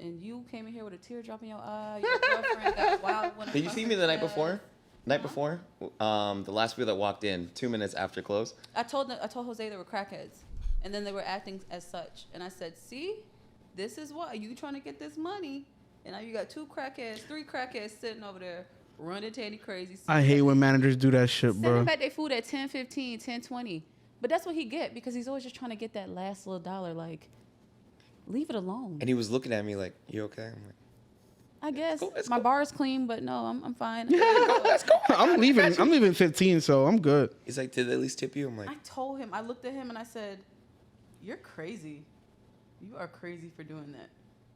And you came in here with a teardrop in your eye. Your girlfriend got wild. When Did you see me the night before? Night before? The last people that walked in 2 minutes after close. I told Jose they were crackheads, and then they were acting as such. And I said, "See, this is why you trying to get this money, and now you got 2 crackheads, 3 crackheads sitting over there running Tany crazy." I hate when managers do that shit, sending bro. back their food at 10:15, 10:20. But that's what he get because he's always just trying to get that last little dollar. Like, leave it alone. And he was looking at me like, "You okay?" I'm like, I guess It's my cool. bar is clean, but no, I'm fine. Let's go. I'm leaving 15, so I'm good. He's like, did they at least tip you? I'm like, I told him. I looked at him and I said, "You're crazy. You are crazy for doing that."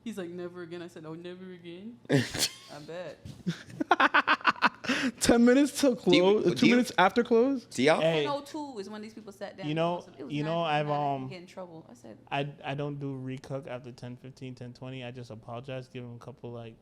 He's like, "Never again." I said, "Oh, never again." I bet. 10 minutes till close. do 2 you- minutes after close. do y'all? Hey. 10:02 is when these people sat down. You know- It was you know, 9:59. I've, I didn't get in trouble. I said, I don't do recook after 10:15, 10:20. I just apologize, give them a couple like,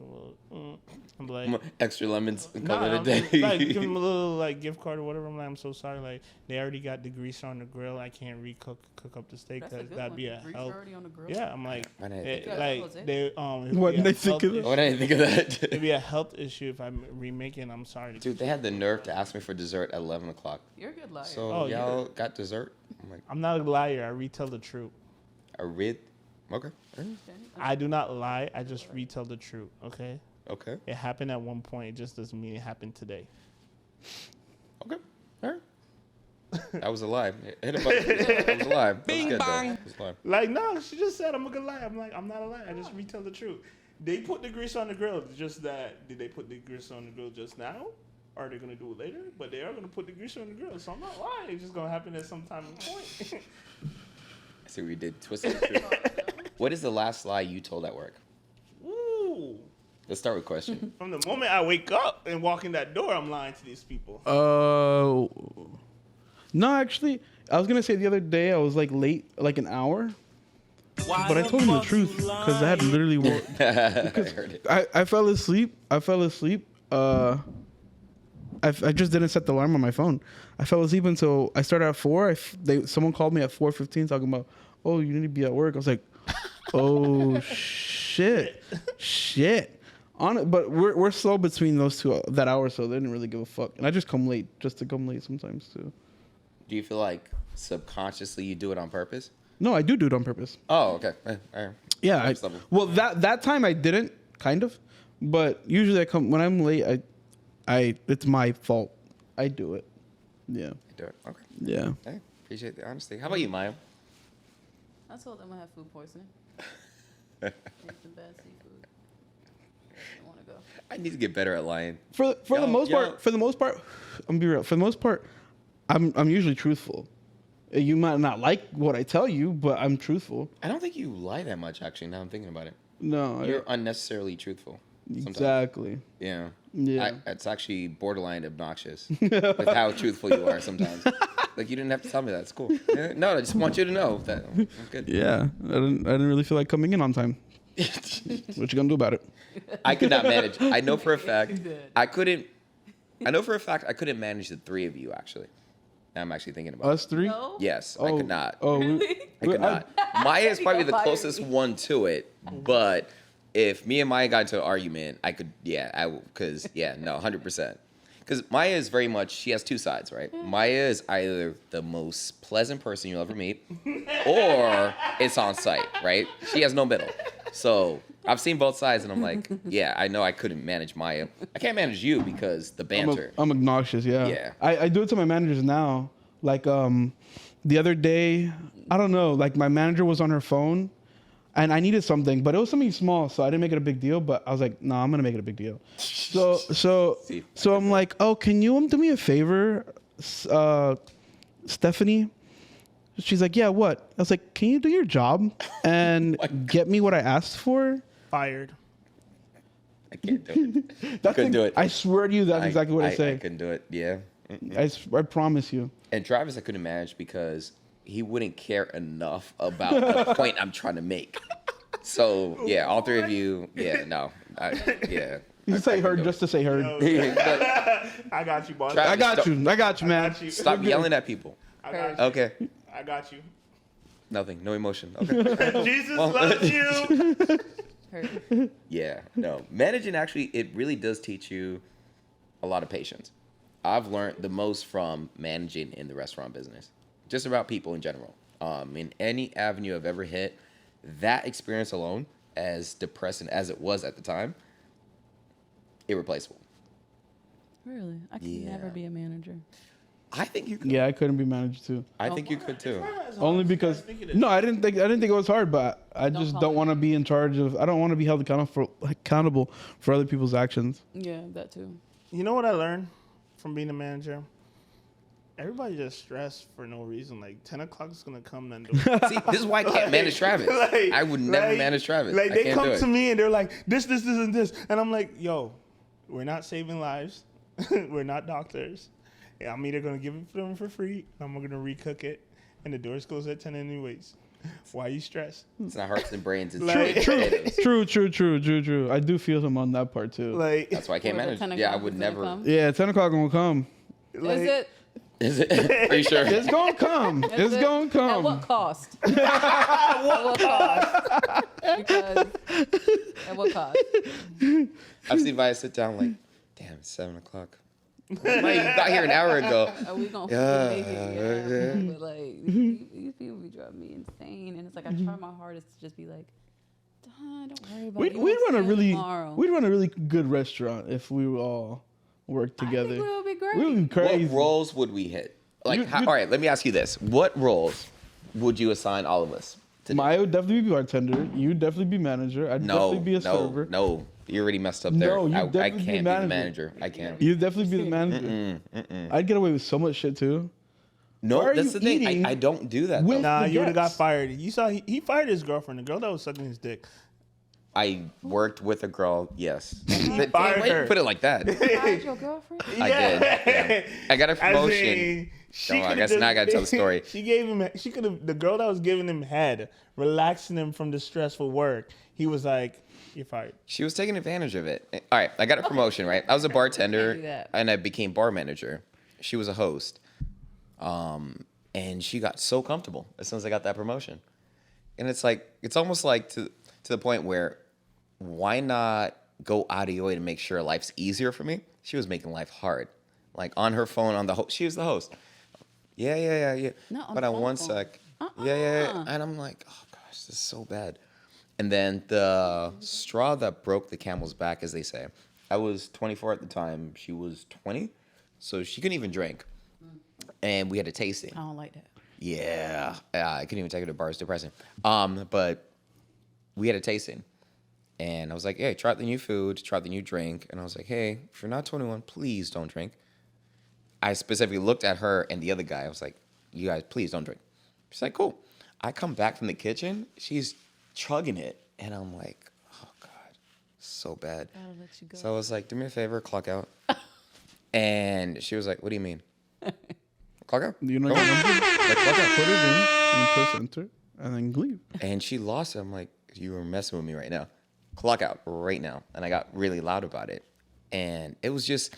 I'm like, Extra lemons and call nah, it a I'm day. just, like give them a little like gift card or whatever. I'm like, I'm so sorry. Like they already got the grease on the grill. I can't cook up the steak. "That's a good That'd one. be a Grease help. already on the grill." Yeah, I'm like, Why didn't I think of that? like they What did they think of that? Why did I think of that? It'd be a health issue if I'm remaking. I'm sorry. Dude, they had the nerve to ask me for dessert at 11 o'clock. You're a good liar. So Oh, y'all got dessert? I'm like, I'm not a liar. I retell the truth. a rid? Okay. Okay. I do not lie. I just retell the truth. Okay. Okay. It happened at one point. It just doesn't mean it happened today. Okay. All right. That was a lie. Hit a button. That was a lie. Bing bang. That was a lie. Like, no, she just said I'm a good liar. I'm like, I'm not a liar. I just retell the truth. They put the grease on the grill. Just that, did they put the grease on the grill just now? Or are they going to do it later? But they are going to put the grease on the grill. So I'm not lying. It's just going to happen at some time and point. I see what you did. Twisted the truth. What is the last lie you told at work? Ooh. Let's start with question. From the moment I wake up and walk in that door, I'm lying to these people. No, actually, I was gonna say the other day I was like late, like an hour. But I told him the truth because I had literally. I heard it. I fell asleep. I just didn't set the alarm on my phone. I fell asleep until I started at 4. Someone called me at 4:15 talking about, oh, you need to be at work. I was like, oh shit. But we're slow between those two that hour, so they didn't really give a fuck. And I just come late, just to come late sometimes too. Do you feel like subconsciously you do it on purpose? No, I do it on purpose. Oh, okay. All right. Yeah. Next level. Well, that time I didn't, kind of, but usually when I'm late. It's my fault. I do it. Yeah. You do it. Okay. Yeah. Hey, appreciate the honesty. How about you, Maya? I told them I have food poisoning. Ate some bad seafood. I don't want to go. I need to get better at lying. For the most Yo. part, I'm gonna be real. For the most part, I'm usually truthful. You might not like what I tell you, but I'm truthful. I don't think you lie that much, actually, now I'm thinking about it. No. You're unnecessarily truthful. Sometimes. Exactly. Yeah. Yeah. It's actually borderline obnoxious with how truthful you are sometimes. Like, you didn't have to tell me that. It's cool. Yeah, no, I just want you to know that I'm good. Yeah. I didn't really feel like coming in on time. What you gonna do about it? I could not manage. I know for a fact You did. I couldn't manage the three of you, actually. Now I'm actually thinking about it. Us three? No? Yes, I could not. Oh, Really? I could not. Maya is probably the Fire closest me. one to it, but if me and Maya got into an argument, I could, no, 100%. Because Maya is very much, she has two sides, right? Maya is either the most pleasant person you'll ever meet, or it's on site, right? She has no middle. So I've seen both sides, and I'm like, yeah, I know I couldn't manage Maya. I can't manage you because the banter. I'm obnoxious, yeah. Yeah. I do it to my managers now. Like the other day, I don't know, like my manager was on her phone and I needed something, but it was something small, so I didn't make it a big deal, but I was like, no, I'm gonna make it a big deal. So I'm like, oh, can you do me a favor, Stephanie? She's like, yeah, what? I was like, can you do your job and get me what I asked for? Fired. I can't do it. That's couldn't do it. I swear to you, that's exactly what I I say. couldn't do it, yeah. I promise you. And Travis, I couldn't manage because he wouldn't care enough about the point I'm trying to make. So, yeah, all three of you, yeah. You say her just to say her. But I got you, boss. Travis, I got you, man. got you. stop yelling at people. I got you. Okay. I got you. Nothing. No emotion. Okay. Jesus Well- loves you. Hurt. Yeah. No. Managing, actually, it really does teach you a lot of patience. I've learned the most from managing in the restaurant business. Just about people in general. In any avenue I've ever hit, that experience alone, as depressing as it was at the time, irreplaceable. Really? I can Yeah. never be a manager. I think you could. Yeah, I couldn't be manager too. I think you could too. Only because I didn't think it was hard, but I just call don't me want to be in charge of. I don't want to be held accountable for other people's actions. Yeah, that too. You know what I learned from being a manager? Everybody just stressed for no reason. Like 10 o'clock is gonna come, then. See, this is why I can't manage Travis. I would never manage Travis. Like I they can't come do it. to me and they're like, this, and this, and I'm like, yo, we're not saving lives. We're not doctors. I'm either gonna give it to them for free, or I'm gonna recook it, and the doors close at 10 anyways. Why are you stressed? It's not hearts and brains. It's Like- potatoes. True. I do feel him on that part too. Like, That's why I can't Or the manage. 10 Yeah, I o'clock would is gonna never. come? Yeah, 10 o'clock gonna come. like, Is it? Is it? Are you sure? It's gonna come. Is It's it? gonna come. At what cost? At what cost? Because at what cost? I've seen Maya sit down like, damn, it's 7 o'clock. Maya, you got here an hour ago. Are we gonna Yeah, make it? Yeah. But like these people be driving me insane, and it's like I try my hardest to just be like, don't worry about it. We'd run a really tomorrow. we'd run a really good restaurant if we all worked I together. think it would be great. We would be crazy. What roles would we hit? Like, You- all right, let me ask you this. What roles would you assign all of us to do? Maya would definitely be bartender. You'd definitely be manager. I'd definitely be a server. No. You already messed up there. No, you I definitely can't be be the manager. manager. I can't. You'd definitely be the manager. I'd get away with so much shit too. Why No, are that's you the thing. eating I don't do that. with- Though. nah, the you would have got guests. fired. You saw he fired his girlfriend, the girl that was sucking his dick. I worked with a girl, yes. fired Why you her. put it like that? Fired your girlfriend? I did. Yeah. I got a As promotion. in, No, I guess now I gotta tell the story. She gave him. She could have. The girl that was giving him head, relaxing him from the stressful work. He was like, "You're fired." She was taking advantage of it. All right, I got a promotion, right? I was a Can't do bartender, that. and I became bar manager. She was a host. And she got so comfortable as soon as I got that promotion. And it's like, it's almost like to the point where, why not go out of your way to make sure life's easier for me? She was making life hard. Like on her phone, on the host, she was the host. Yeah. Not on But the on phone one phone. sec, yeah. Uh-uh. And I'm like, oh gosh, this is so bad. And then the straw that broke the camel's back, as they say. I was 24 at the time. She was 20, so she couldn't even drink. And we had a tasting. I don't like that. Yeah, I couldn't even take her to bars. Depressing. But we had a tasting, and I was like, "Hey, try out the new food, try out the new drink." And I was like, "Hey, if you're not 21, please don't drink." I specifically looked at her and the other guy. I was like, "You guys, please don't drink." She's like, "Cool." I come back from the kitchen. She's chugging it, and I'm like, "Oh God, so bad." Gotta let you go. So I was like, "Do me a favor, clock out." And she was like, "What do you mean?" Clock out. You know, Go your on. number, Like, clock out. put it in, and press enter, and then leave. And she lost it. I'm like, you were messing with me right now. Clock out right now. And I got really loud about it. And it was just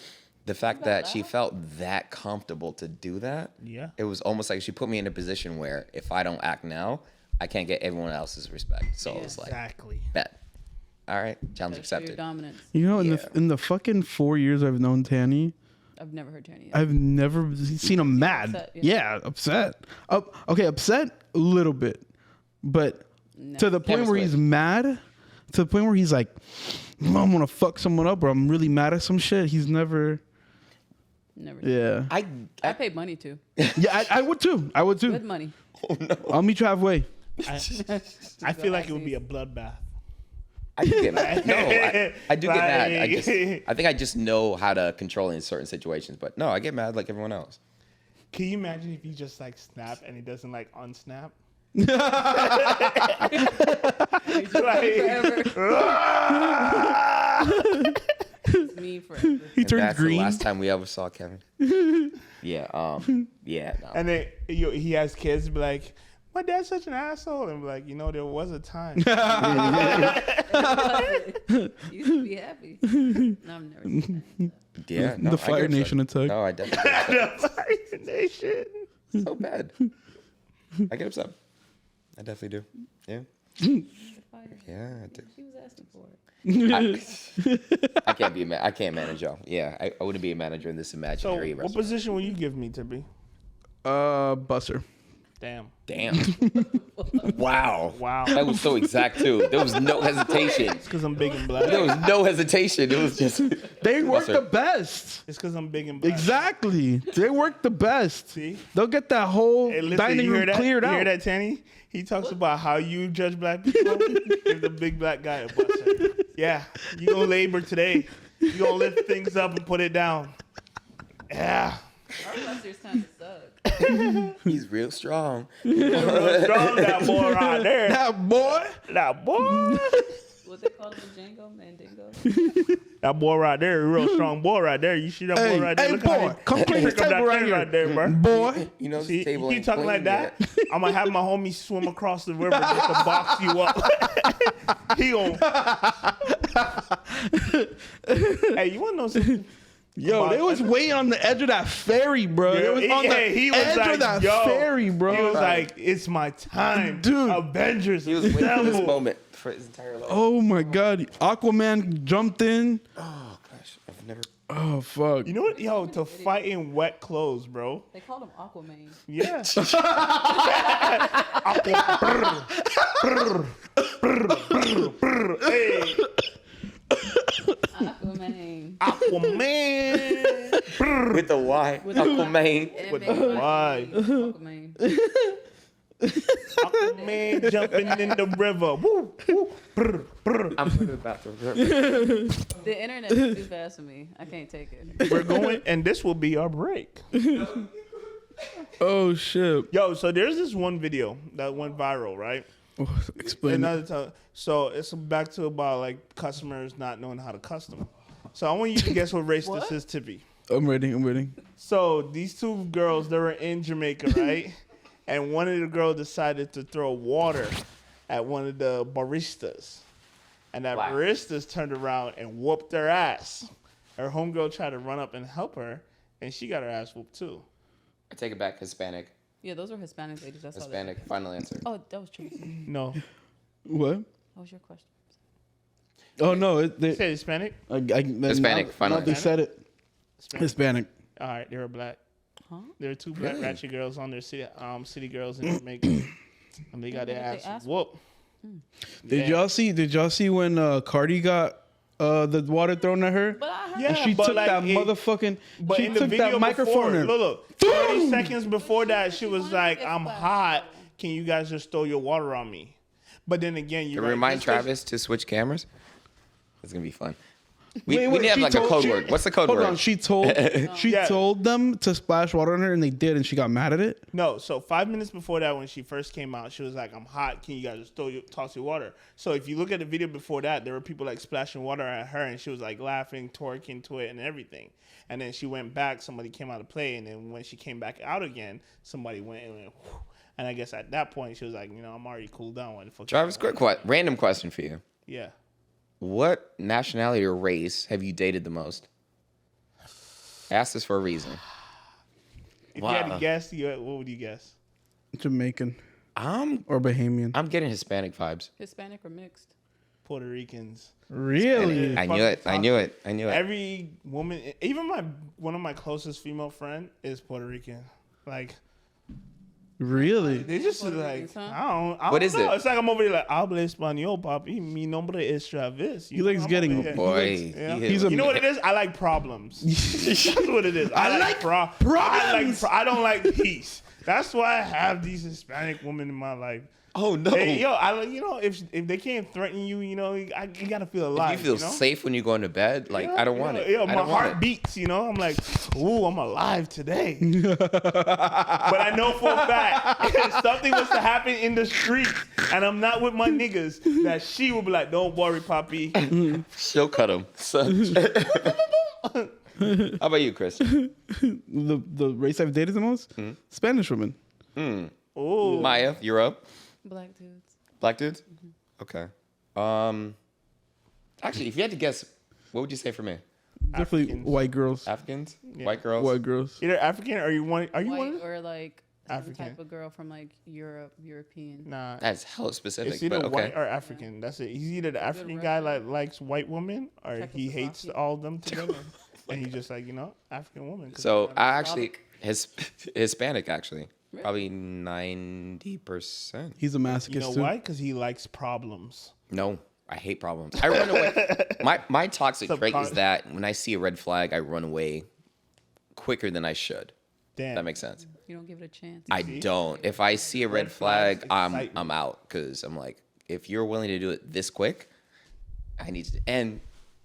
the fact that she felt that comfortable to do that. Yeah. It was almost like she put me in a position where if I don't act now, I can't get everyone else's respect. So it was like, Exactly. bet. All right, challenge Gotta show your accepted. dominance. You know, Yeah. in the fucking 4 years I've known Tany, I've never heard Tany. I've never seen him mad. Upset, yeah. Upset. Okay, upset a little bit, but to the point Never where he's switch. mad, to the point where he's like, I'm gonna fuck someone up, or I'm really mad at some shit. He's never. Never. Yeah. I paid money too. Yeah, I would too. I would too. Good money. I'll meet you halfway. I feel like it would be a bloodbath. I do get mad. No, I do get mad. Like- I think I just know how to control it in certain situations. But no, I get mad like everyone else. Can you imagine if you just like snap and he doesn't like unsnap? It's me forever. He And turned that's green. the last time we ever saw Kevin. Yeah. Yeah. No. And then he has kids be like, my dad's such an asshole. And be like, there was a time. You should be happy. No, I've never seen that. Yeah, no, The I Fire get upset. Nation attack. No, I definitely get upset. Fire Nation. So bad. I get upset. I definitely do. Yeah. Fire. Yeah, I do. She was asking for it. I can't be. I can't manage y'all. Yeah, I wouldn't be a manager in this So imaginary what restaurant. position will you give me to be? Busser. Damn. Wow. Wow. That was so exact too. There was no hesitation. It's because I'm big and black. There was no hesitation. It was just. They work sir. the best. It's because I'm big and black. Exactly. They work the best. See? They'll get that whole Hey, listen, dining you hear room that? cleared You out. hear that, Tany? He talks about how you judge black people. Give the big black guy a busser. Yeah, you gonna labor today. You gonna lift things up and put it down. Yeah. Our busters kind of suck. He's real strong. Strong that boy right there. That boy. That boy. What they call them, Django, Mandingo? That boy right there, a real strong boy right there. You see that Hey, boy right there? hey, Look how boy, he come clean this pick up table that right thing here. right there, bro. Boy. You know, See, this table you keep ain't talking clean like that, yet. I'm gonna have my homie swim across the river just to box you up. He gonna. Hey, you wanna know something? Yo, they was waiting on the edge of that ferry, bro. They was on the edge of that ferry, bro. He was like, "It's my time, Dude. Avengers." He was waiting for this assemble. moment for his entire life. Oh my God, Aquaman jumped in. Oh gosh, I've never. Oh fuck. You know what, yo? To fight in wet clothes, bro. They called him Aquaman. Yeah. Hey, Aquaman. Aquaman. With the Y. Aquaman. With the Y. Aquaman. Aquaman jumping in the river. Woo, woo. I'm going to the bathroom. The internet is too fast for me. I can't take it. We're going, and this will be our break. Oh shit. Yo, so there's this one video that went viral, right? Oh, explain. It. Another time. So it's back to about like customers not knowing how to custom. So I want you to guess what race this is, Tippy. I'm waiting. So these two girls, they were in Jamaica, right? And one of the girls decided to throw water at one of the baristas. And that Wow. baristas turned around and whooped their ass. Her homegirl tried to run up and help her, and she got her ass whooped too. I take it back. Hispanic. Yeah, those were Hispanic ladies. That's Hispanic. all Final answer. that. Oh, that was true. No. What? What was your question? Oh no, You said Hispanic? Hispanic. Final They answer. said it. Hispanic. All right, they were black. Huh? There were two black Really? ratchet girls on their city girls in Jamaica, and they got their They ass ass whooped. Did y'all see when Cardi got the water thrown at her? But I heard Yeah, And she but took like that it- motherfucking. But She in the took video that microphone. before, and- look, 30 seconds before that, she was wanted to like, get "I'm splashed. hot. Can you guys just throw your water on me?" But then again, you Can we remind Travis to switch cameras? It's going to be fun. We Wait, need to have she like a told- code she- word. What's the code Hold word? on, she told Yeah. told them to splash water on her, and they did, and she got mad at it. No, so 5 minutes before that, when she first came out, she was like, "I'm hot. Can you guys just toss your water?" So if you look at the video before that, there were people like splashing water at her, and she was like laughing, twerking to it, and everything. And then she went back. Somebody came out to play, and then when she came back out again, somebody went and went. Whew. And I guess at that point, she was like, I'm already cooled down. What the fuck? Travis, quick random question for you. Yeah. What nationality or race have you dated the most? I asked this for a reason. If you had Wow. to guess, what would you guess? Jamaican I'm or Bahamian. getting Hispanic vibes. Hispanic or mixed. Puerto Ricans. Really? I knew it. I knew it. I knew it. Every woman, even one of my closest female friend is Puerto Rican. Like Really? they just Puerto like Ricans, huh? I What don't is know. it? It's like I'm over there like habla español, papi. Mi nombre es Travis. He likes I'm getting- over here. Boy, Yeah. He's a- You know what it is? I like problems. That's what it is. I like problems. I don't like peace. That's why I have these Hispanic women in my life. Oh no! Hey, yo, if they can't threaten you, you gotta feel alive. you feel safe when you go into bed. Like I don't want it. Yeah, I my don't want heart it. beats. I'm like, ooh, I'm alive today. But I know for a fact, if something was to happen in the street and I'm not with my niggas, that she will be like, don't worry, papi. She'll cut him. How about you, Chris? The race I've dated the most? Spanish women. Ooh. Maya, you're up. Black dudes. Black dudes. Okay. Actually, if you had to guess, what would you say for me? Definitely Africans. white girls. Africans, Yeah. white girls. White girls. Either African or you White one? or like some African. type of girl from like European. Nah. That's hella specific, It's either but okay. white or African. That's it. He's either the African guy that likes white women or he hates Czechoslovakia. all of them together. And he's just like, African woman. 'cause So they're I actually Hispanic actually. Really? Probably 90%. He's a masochist You know too. why? Because he likes problems. No, I hate problems. I run away. My toxic trait is that when I see a red flag, I run away quicker than I should. Damn. That makes sense. You don't give it a chance. I don't. If I see a red flag, flags excite I'm out because I'm like, if you're willing to do it this quick, I need to. And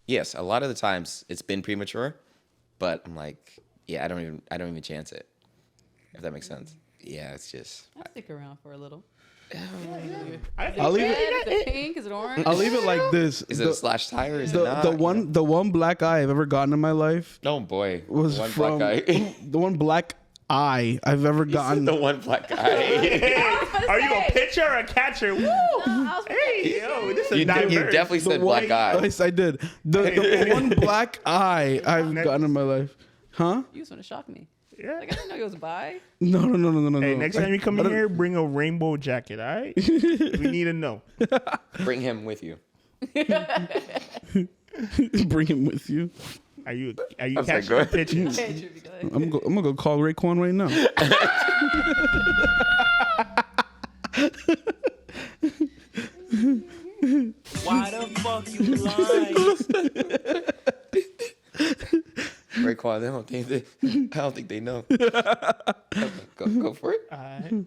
yes, a lot of the times it's been premature, but I'm like, yeah, I don't even chance it. If that makes sense. Yeah, it's just. I'll stick around for a little. I'll leave it. Red, is it pink? Is it orange? I'll leave it like this. Is it a slash tire? Is it the, not? the one black eye I've ever gotten in my life Oh boy. was one from black guy. the one black eye I've ever gotten. The one black guy. Are you a pitcher or a catcher? Woo! I was Hey, yo, this is You diverse. definitely said black guy. Yes, I did. The one black eye I've gotten in my life. Huh? You just want to shock me. Yeah. Like, I didn't know he was bi. No. Hey, no. next time you come in here, bring a rainbow jacket, all right? We need to know. Bring him with you. Bring him with you. Are you I'm sorry, catching go the ahead. pitches? Hey, should be good. I'm gonna go call Raekwon right now. Why the fuck you lying? Raekwon, I don't think they know. Go for it. All right.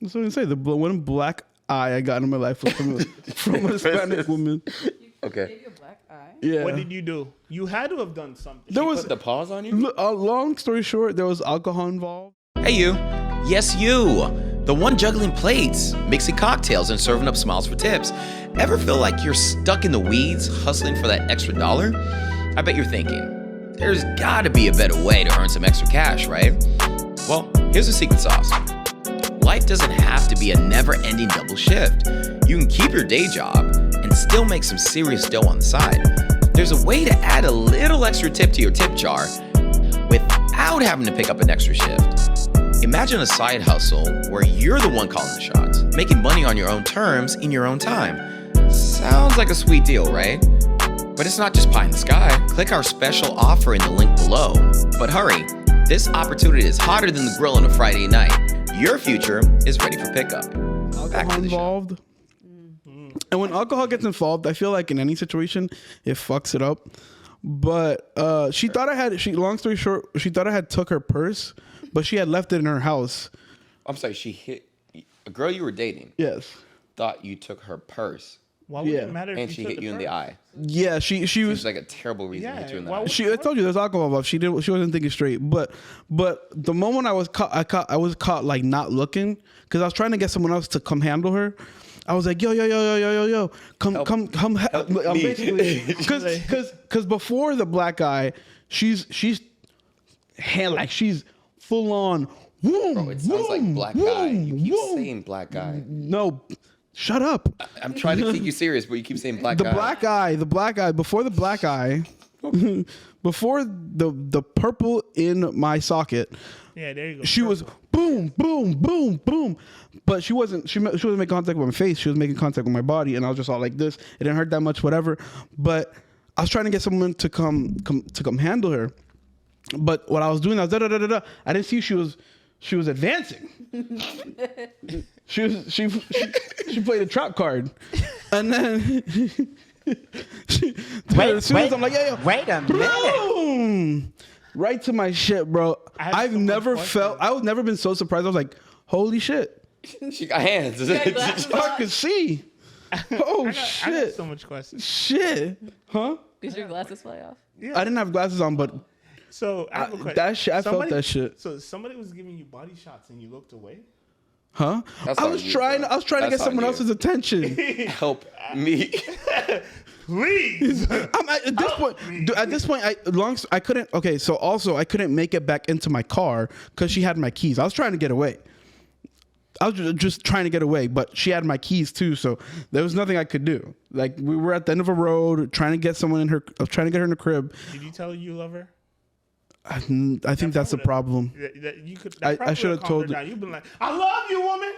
That's what I say. The one black eye I got in my life was from a Hispanic woman. Okay. Gave you a black eye. Yeah. What did you do? You had to have done something. There was Put the pause on you? long story short. There was alcohol involved. Hey, you. Yes, you. The one juggling plates, mixing cocktails, and serving up smiles for tips. Ever feel like you're stuck in the weeds, hustling for that extra dollar? I bet you're thinking, there's gotta be a better way to earn some extra cash, right? Well, here's the secret sauce. Life doesn't have to be a never-ending double shift. You can keep your day job and still make some serious dough on the side. There's a way to add a little extra tip to your tip jar without having to pick up an extra shift. Imagine a side hustle where you're the one calling the shots, making money on your own terms in your own time. Sounds like a sweet deal, right? But it's not just pie in the sky. Click our special offer in the link below. But hurry, this opportunity is hotter than the grill on a Friday night. Your future is ready for pickup. Back Alcohol to the show. involved. And when alcohol gets involved, I feel like in any situation, it fucks it up. But she thought I had. Long story short, she thought I had took her purse, but she had left it in her house. I'm sorry, she hit a girl you were dating. Yes. Thought you took her purse Why would Yeah. it matter if and she took hit you in the purse? eye. Yeah. She It was. was like a terrible reason to hit you in the why eye. would- I told you there's alcohol involved. She wasn't thinking straight. But the moment I was caught like not looking because I was trying to get someone else to come handle her. I was like, yo, come. I'm me. basically because before the black guy, she's full on. Boom, Bro, it sounds like black guy. You keep boom. saying black guy. No, shut up. I'm trying to take you serious, but you keep saying black The guy. black guy, before the black guy, before the purple in my socket, Yeah, there you go. she was boom, boom, boom, boom. But she wasn't making contact with my face. She was making contact with my body, and I was just all like this. It didn't hurt that much, whatever. But I was trying to get someone to come handle her. But what I was doing, I was da-da-da-da-da. I didn't see she was advancing. she played a trap card, and then as soon as I'm like, yo, Wait a minute. boom, right to my shit, bro. I've never been so surprised. I was like, holy shit, She got hands. I could see. Oh I got shit, so much questions. shit, huh? Did your glasses fly off? I didn't have glasses on, but So I have a question. that shit, I felt that shit. So somebody was giving you body shots and you looked away. Huh? That's I on was you, trying. bro. I was trying to That's get someone on you. else's attention. Help me. Please. I'm at this point. Dude, at this point, I couldn't. Okay, so also I couldn't make it back into my car because she had my keys. I was trying to get away. I was just trying to get away, but she had my keys too, so there was nothing I could do. Like we were at the end of a road trying to get someone in her. I was trying to get her in the crib. Did you tell her you love her? I think that's the problem. You could. I should have told her. You've been like, I love you, woman.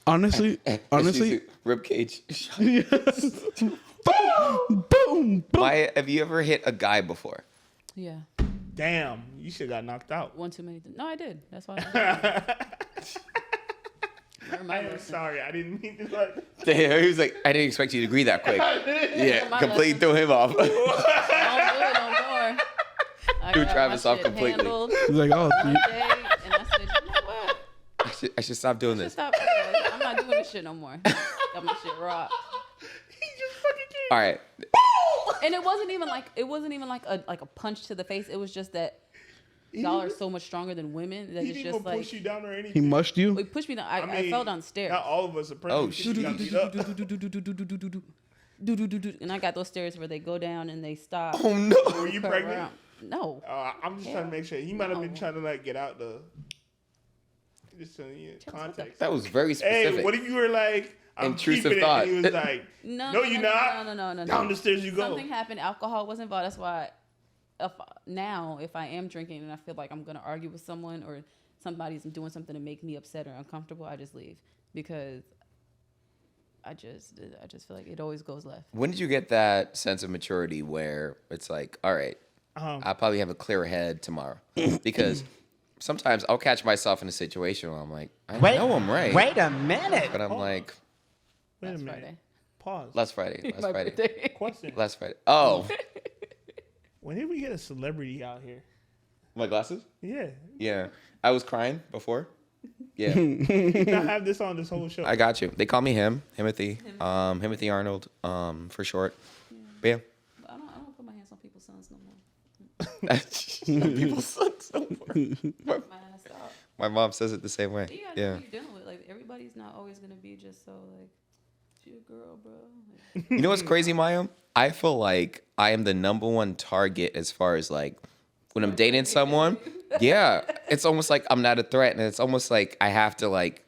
Honestly, Rib cage. boom, boom, boom. Have you ever hit a guy before? Yeah. Damn, you should have got knocked out. One too many. No, I did. That's why. Learn I my am lesson. sorry. I didn't mean to. Like, Damn, he was like, I didn't expect you to agree that quick. Yeah, My completely lesson. threw him off. I don't do it no more. I Threw got Travis my off shit completely. handled He's like, oh, one day, and I said, you know what? I should stop doing Just this. stop. I'm not doing this shit no more. Got my shit rocked. All right. And it wasn't even like a punch to the face. It was just that y'all are so much stronger than women that he it's didn't just even like push you down or anything. he mushed you. it pushed me down. I mean, fell downstairs. Not all of us are Oh, shit. And I got those stairs where they go down and they stop. Oh, no. Were you curve pregnant? around. No. I'm just trying to make sure. He might have been No. trying to like get out the. Just so you context. That was very Hey, specific. what if you were like I'm Intrusive keeping thought. It, and he was like, No, you're not. No. Down the stairs you go. Something happened. Alcohol was involved. That's why if I am drinking and I feel like I'm going to argue with someone or somebody's doing something to make me upset or uncomfortable, I just leave because I just feel like it always goes left. When did you get that sense of maturity where it's like, all right, I'll probably have a clearer head tomorrow? Because sometimes I'll catch myself in a situation where I'm like, I know I'm right. Wait a minute. But I'm like, Wait a Last minute. Friday. Pause. last Friday. My birthday. Question. Last Friday. Oh. When did we get a celebrity out here? My glasses? Yeah. Yeah. I was crying before. Yeah. Not have this on this whole show. I got you. They call me Himothy. Himothy Arnold, for short. But yeah. But I don't put my hands on people's sons no more. People's sons so Man, stop. My mom says it the same way. You gotta know Yeah. what you're dealing with. Like everybody's not always gonna be just so like, she a girl, bro. Like, You know what's crazy, Maya? I feel like I am the number one target as far as like when I'm dating someone. Yeah, it's almost like I'm not a threat, and it's almost like I have to like.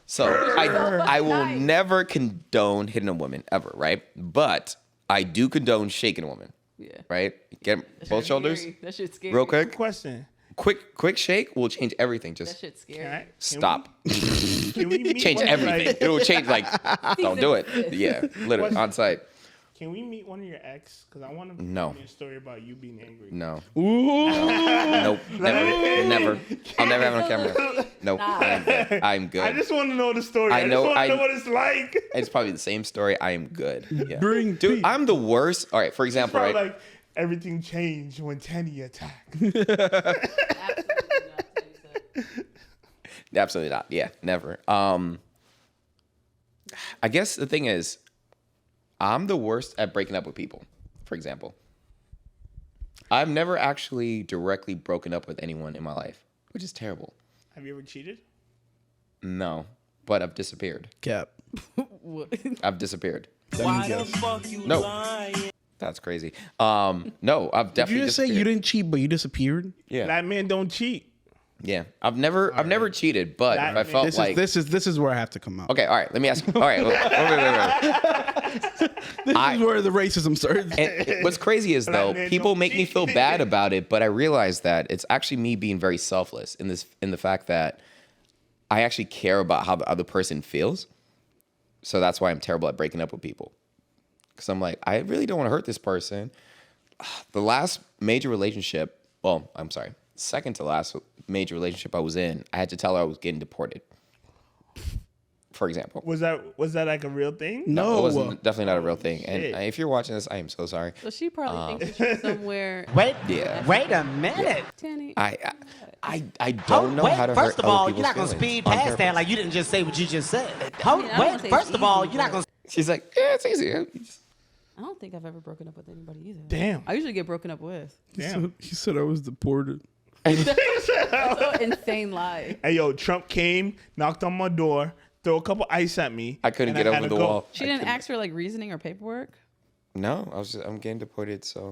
So I will Nice. never condone hitting a woman ever, right? But I do condone shaking a woman, yeah. right? Get both shoulders, Scary. That shit's scary. real quick. Question. Quick shake will change everything. That Just shit's scary. Can I, can stop. Can we meet Change one, everything. Like, It will change like don't do it. Yeah, literally on site. can we meet one of your ex? Because I want to No. hear a story about you being angry. No. Ooh. Nope. Never. I'll never have it on camera. Nope. I'm good. I just want to know the story. I I know- just want I- to know what it's like. It's probably the same story. I am good. Yeah. Bring Dude, peace. I'm the worst. All right, for example, Probably right? like everything changed when Tany attacked. Absolutely not. Tony. Absolutely not. Yeah, never. I guess the thing is, I'm the worst at breaking up with people, for example. I've never actually directly broken up with anyone in my life, which is terrible. Have you ever cheated? No, but I've disappeared. Cap. What? I've disappeared. Why the fuck you No. lying? That's crazy. No, I've Did definitely you just say you disappeared. didn't cheat, but you disappeared? Yeah, That man don't cheat. yeah. I've never cheated, but That if I man- felt This like is this is where I have to come out. okay, all right. Let me ask. All right, wait. This is where the racism starts. And what's crazy is though, man people don't make me cheat. feel bad about it, but I realize that it's actually me being very selfless in the fact that I actually care about how the other person feels. So that's why I'm terrible at breaking up with people. Because I'm like, I really don't want to hurt this person. The last major relationship, well, I'm sorry, second to last major relationship I was in, I had to tell her I was getting deported. For example. Was that like a real thing? It wasn't definitely not a real thing. And shit. if you're watching this, I am so sorry. So she probably thinks that you're somewhere. Wait a minute. Tanny. I don't know how to hurt First of all, other you're not people's gonna feelings speed on past purpose. that like you didn't just say what you just said. I don't wanna say First it's of all, easy, you're not but- gonna. She's like, yeah, it's easy. I don't think I've ever broken up with anybody either. Damn. I usually get broken up with. Damn. He said I was deported. That's an insane lie. Hey, yo, Trump came, knocked on my door, threw a couple ice at me. I couldn't and get had over to the go. wall. She didn't ask for like reasoning or paperwork. No, I'm getting deported, so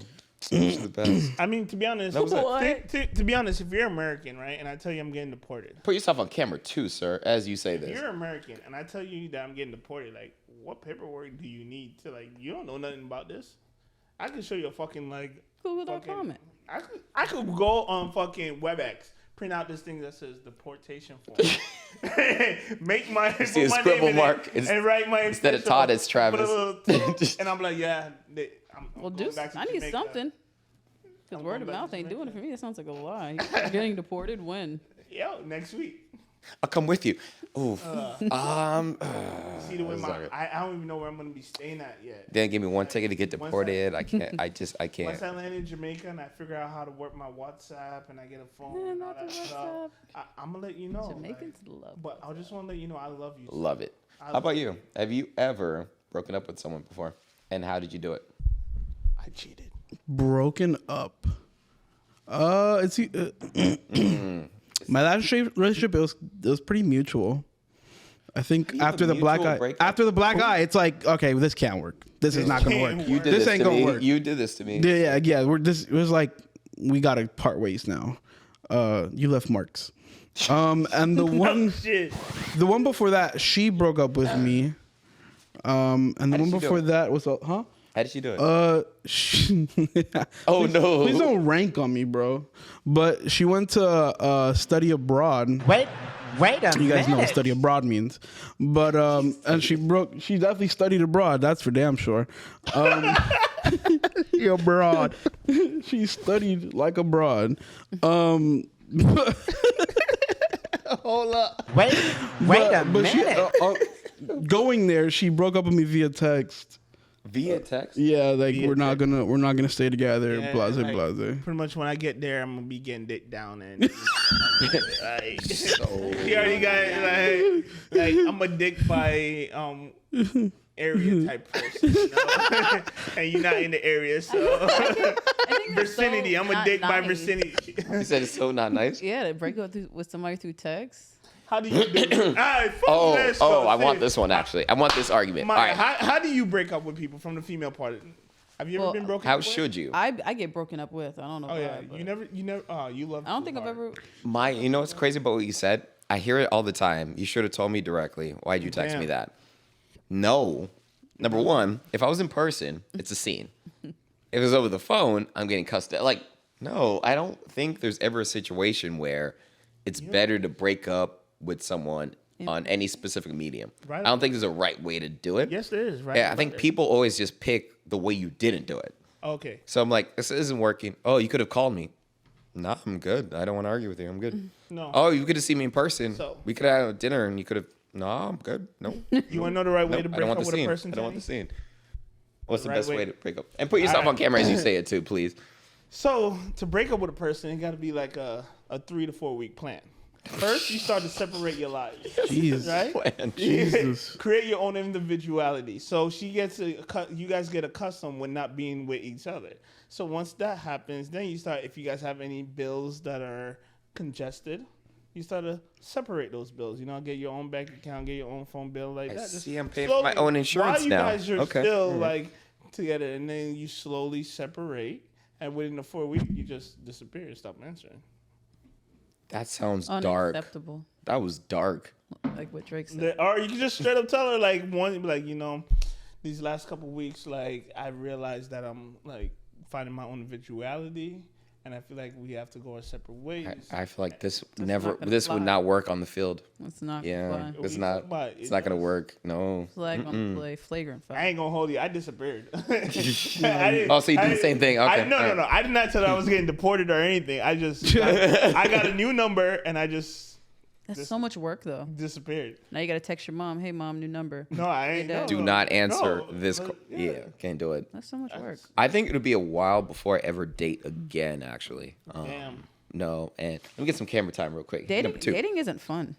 it's the best. I mean, to be honest, That was it. What? to be honest, if you're American, right, and I tell you I'm getting deported, Put yourself on camera too, sir, as you say if this. you're American, and I tell you that I'm getting deported, like, what paperwork do you need to, like, you don't know nothing about this? I can show you a fucking, like, Google.com it. I could go on fucking WebEx, print out this thing that says deportation form, make my see put a my scribble name in mark. it, and write my Instead of initial, Todd, it's Travis. put a little tick, and I'm like, yeah, I'm Well, going do back to I need Jamaica. something. Because I'm word going of back mouth to ain't doing it Jamaica. for me. It sounds like a lie. You're getting deported when? Yo, next week. I'll come with you. Oof. See the way I don't even know where I'm gonna be staying at yet. Then give me one ticket to get deported. I can't. I can't. Once I land in Jamaica and I figure out how to work my WhatsApp and I get a phone and all that stuff, I'm gonna let you know. Jamaicans love. But I just want to let you know I love you. Love it. How about you? Have you ever broken up with someone before? And how did you do it? I cheated. Broken up. It's my last relationship. It was pretty mutual. I think after the black eye, it's like, okay, this can't work. This is not gonna work. You did this ain't gonna work. You did this to me. Yeah. It was like we gotta part ways now. You left marks. And the one, the one before that, she broke up with me. And the one before that was, huh? How did she do it? Oh no! Please don't rank on me, bro. But she went to study abroad. Wait a You guys know what minute. study abroad means. But and she definitely studied abroad. That's for damn sure. She abroad. She studied like abroad. Hold up. Wait a But she, minute. going there, she broke up with me via text. Via text? Yeah, like we're not gonna stay together. Yeah, blase, like, blase. Pretty much when I get there, I'm gonna be getting dick down and like, he already got like I'm a dick by area type person, you know? And you're not in the area, so vicinity. I'm a dick by vicinity. You said it's so not nice. Yeah, to break up with somebody through text. How do you do it? I want this one actually. I want this argument. Mike, All right. how do you break up with people from the female part? Have you ever been broken How up with? should you? I get broken up with. I don't know. Oh yeah, but you never. Oh, you love. I don't think I've ever. You know what's crazy about what you said? I hear it all the time. You should have told me directly. Why'd you text me that? No. Number one, if I was in person, it's a scene. If it was over the phone, I'm getting cussed at. Like, no, I don't think there's ever a situation where it's better to break up with someone on any specific medium. Right. I don't think there's a right way to do it. Yes, there is. Right. Yeah, I think people always just pick the way you didn't do it. Okay. So I'm like, this isn't working. Oh, you could have called me. No, I'm good. I don't want to argue with you. I'm good. No. Oh, you could have seen me in person. So- we could have had dinner and you could have. No, I'm good. No. You want to know the right way to I break don't up want the with scene. a person? I don't want the scene. What's the right best way- way to break up? And put yourself All right. on camera as you say it too, please. So to break up with a person, it got to be like a 3 to 4 week plan. First, you start to separate your lives. Jesus. Right? Plan. Jesus. Create your own individuality. So you guys get accustomed with not being with each other. So once that happens, then you start, if you guys have any bills that are congested, you start to separate those bills. You know, get your own bank account, get your own phone bill like that. Just see, I'm paying for my own insurance while now. you guys are Okay. still like together, and then you slowly separate, and within the 4 weeks, you just disappear and stop answering. That sounds dark. Unacceptable. That was dark. Like what Drake said. Or you can just straight up tell her like these last couple weeks, like I realized that I'm like finding my own individuality, and I feel like we have to go our separate ways. I feel like this not gonna would fly. not work on the field. It's not. Yeah, Fun. it's We not. talk about it. It's not gonna work. No. Flag on the play. Flagrant foul. I ain't gonna hold you. I disappeared. Oh, so you did the same thing. Okay. No. All right. I did not tell her I was getting deported or anything. I just I got a new number and I just That's so much work though. disappeared. Now you gotta text your mom. Hey mom, new number. No, I ain't. Hey, Dad. Do not answer No, this. but, Yeah, can't do it. That's so much work. I think it'll be a while before I ever date again. Actually. Damn. No, and let me get some camera time real quick. Dating, Number 2. dating isn't fun.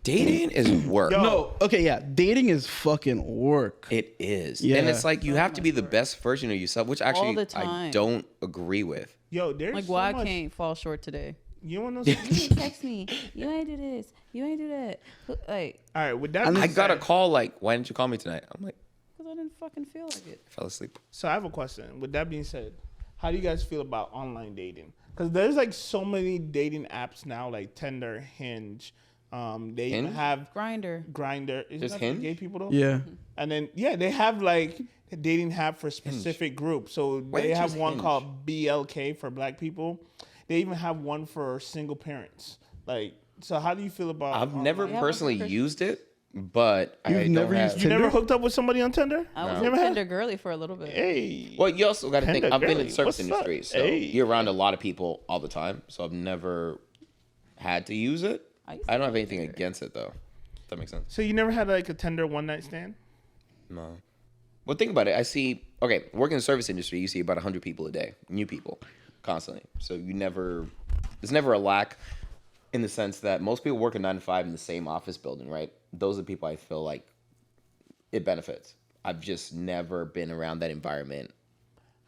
Dating is work. Yo. No, okay, yeah. Dating is fucking work. It is. Yeah. And it's like you have to be the best version of yourself, which actually the time. I don't agree with. Yo, there's Like so why much. I can't fall short today. You want to know something? You didn't text me. You ain't do this. You ain't do that. Like, All right, with that I being got a said- call like, why didn't you call me tonight? I'm like, because I didn't fucking feel like it. I fell asleep. So I have a question. With that being said, how do you guys feel about online dating? Because there's like so many dating apps now, like Tinder, Hinge. They even Hinge? have Grinder. Grinder. Is There's that for Hinge? gay people though? Yeah. And then they have like a dating app for specific groups. So Why they did you have choose one Hinge? called BLK for black people. They even have one for single parents. Like, so how do you feel about? I've never Yeah, personally Christian. used it, but I You've don't never have. used You never Tinder? hooked up with somebody on Tinder? I was Never a had? Tinder girly for a little bit. Hey. Well, you also got to think, Tinder I've been in girly, the service what's up? industry, so Hey. you're around a lot of people all the time. So I've never had to use it. I don't have anything against it though. If that makes sense. So you never had like a tender one night stand? No. Well, think about it. I see. Okay, working in the service industry, you see about 100 people a day, new people, constantly. So there's never a lack, in the sense that most people work a 9 to 5 in the same office building, right? Those are the people I feel like it benefits. I've just never been around that environment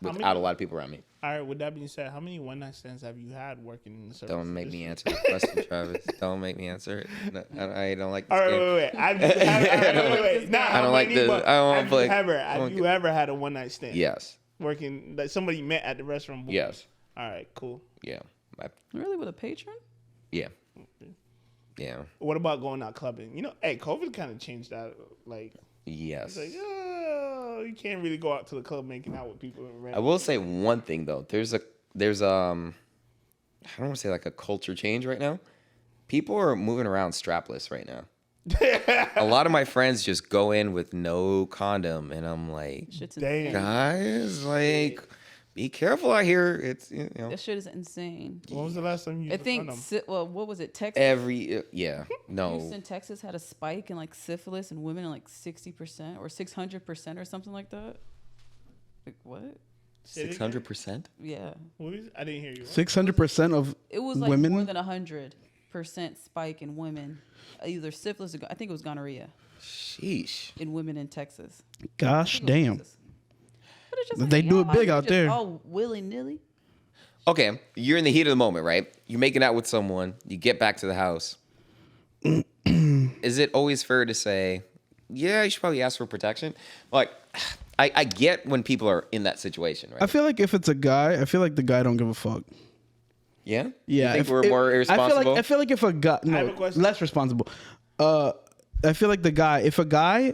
without a lot of people around me. All right. With that being said, how many one night stands have you had working in the service? Don't make me answer the question, Travis. Don't make me answer it. No, I don't like this All right, game. wait. Nah, I don't like this. I don't want to play. Have you ever had a one night stand? Yes. Working, like somebody met at the restaurant. Boom. Yes. All right, cool. Yeah. Really, with a patron? Yeah. Yeah. What about going out clubbing? You know, hey, COVID kind of changed that. Like, Yes. it's like, oh, you can't really go out to the club making out with people. I will say one thing though. There's I don't want to say like a culture change right now. People are moving around strapless right now. A lot of my friends just go in with no condom, and I'm like, Shit's Damn. insane. guys, like, be careful out here. It's That shit is insane. When was the last time you used I think, a condom? well, what was it? Texas? no. Houston, Texas had a spike in like syphilis in women, like 60% or 600% or something like that. Like what? 600%. Yeah, What was, I didn't hear you. 600% of it was like women. more than 100% spike in women, either syphilis or I think it was gonorrhea Sheesh. in women in Texas. Gosh I think it was damn. Texas. But it's just They do it y'all big here out just there. all willy nilly. Okay, you're in the heat of the moment, right? You're making out with someone. You get back to the house. Is it always fair to say, yeah, you should probably ask for protection? Like, I get when people are in that situation, right? I feel like if it's a guy, I feel like the guy don't give a fuck. Yeah? Yeah, You think we're more irresponsible? I feel like if a guy, I have no, a question. less responsible. I feel like if a guy,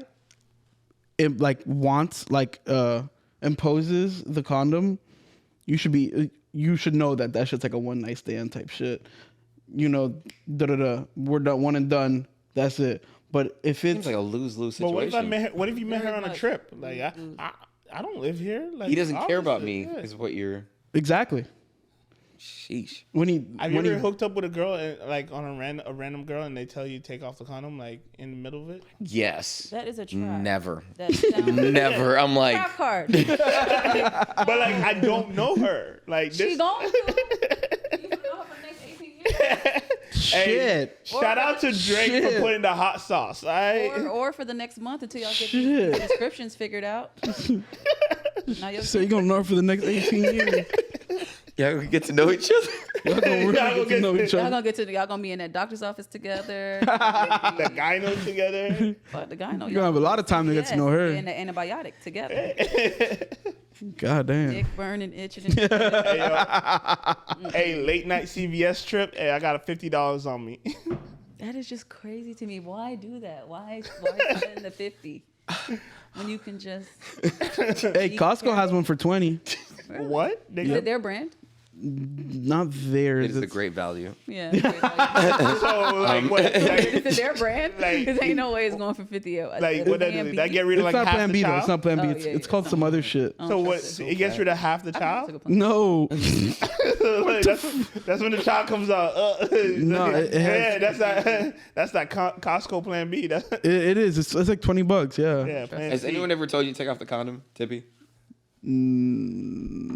imposes the condom, you should know that shit's like a one night stand type shit. You know, we're done, one and done. That's it. But if it's Seems like a lose-lose But situation. what if you met her on a much. trip? Like, I don't live here. Like, He doesn't care about obviously, me, yeah. is what you're... exactly Sheesh. when he Have you when ever he, hooked up with a girl and, like on a random girl and they tell you to take off the condom like in the middle of it? Yes. That is a trap. Never. That sounds Never. I'm like... trap card. But like I don't know her. Like She this. gone. You gonna know her for the next 18 years. shit. Shout out to Drake for Shit. putting the hot sauce. Or for the next month until y'all get Shit. these descriptions figured out. Now you'll So you're gonna know for the next 18 years. Yeah, we get to know each other. Y'all gonna really get to know each y'all other. y'all gonna be in that doctor's office together. The gyno together. But the guy know You're gonna have a lot of time to get to know her. And the antibiotic together. God damn. Dick burning, itching. And shit. Hey, yo. Hey, late night CVS trip. Hey, I got a $50 on me. That is just crazy to me. Why do that? Why spend the 50 when you can just? Hey, Costco has one for 20. What? Is it their brand? Not theirs. It is a It's- great value. Yeah. So like what? Is Like, it their brand? Like- Because ain't no way it's going for 50. like what that do? That get rid of It's like not half Plan the B though. child. It's not Plan B. Oh, It's, yeah, it's yeah, called some other shit. So what? It gets rid of half the child. No. Like, that's when the child comes out. No, it has- yeah, that's that Costco Plan B. That's, It is. It's like $20. Yeah. yeah, Plan Has C. anyone ever told you to take off the condom, Tippy?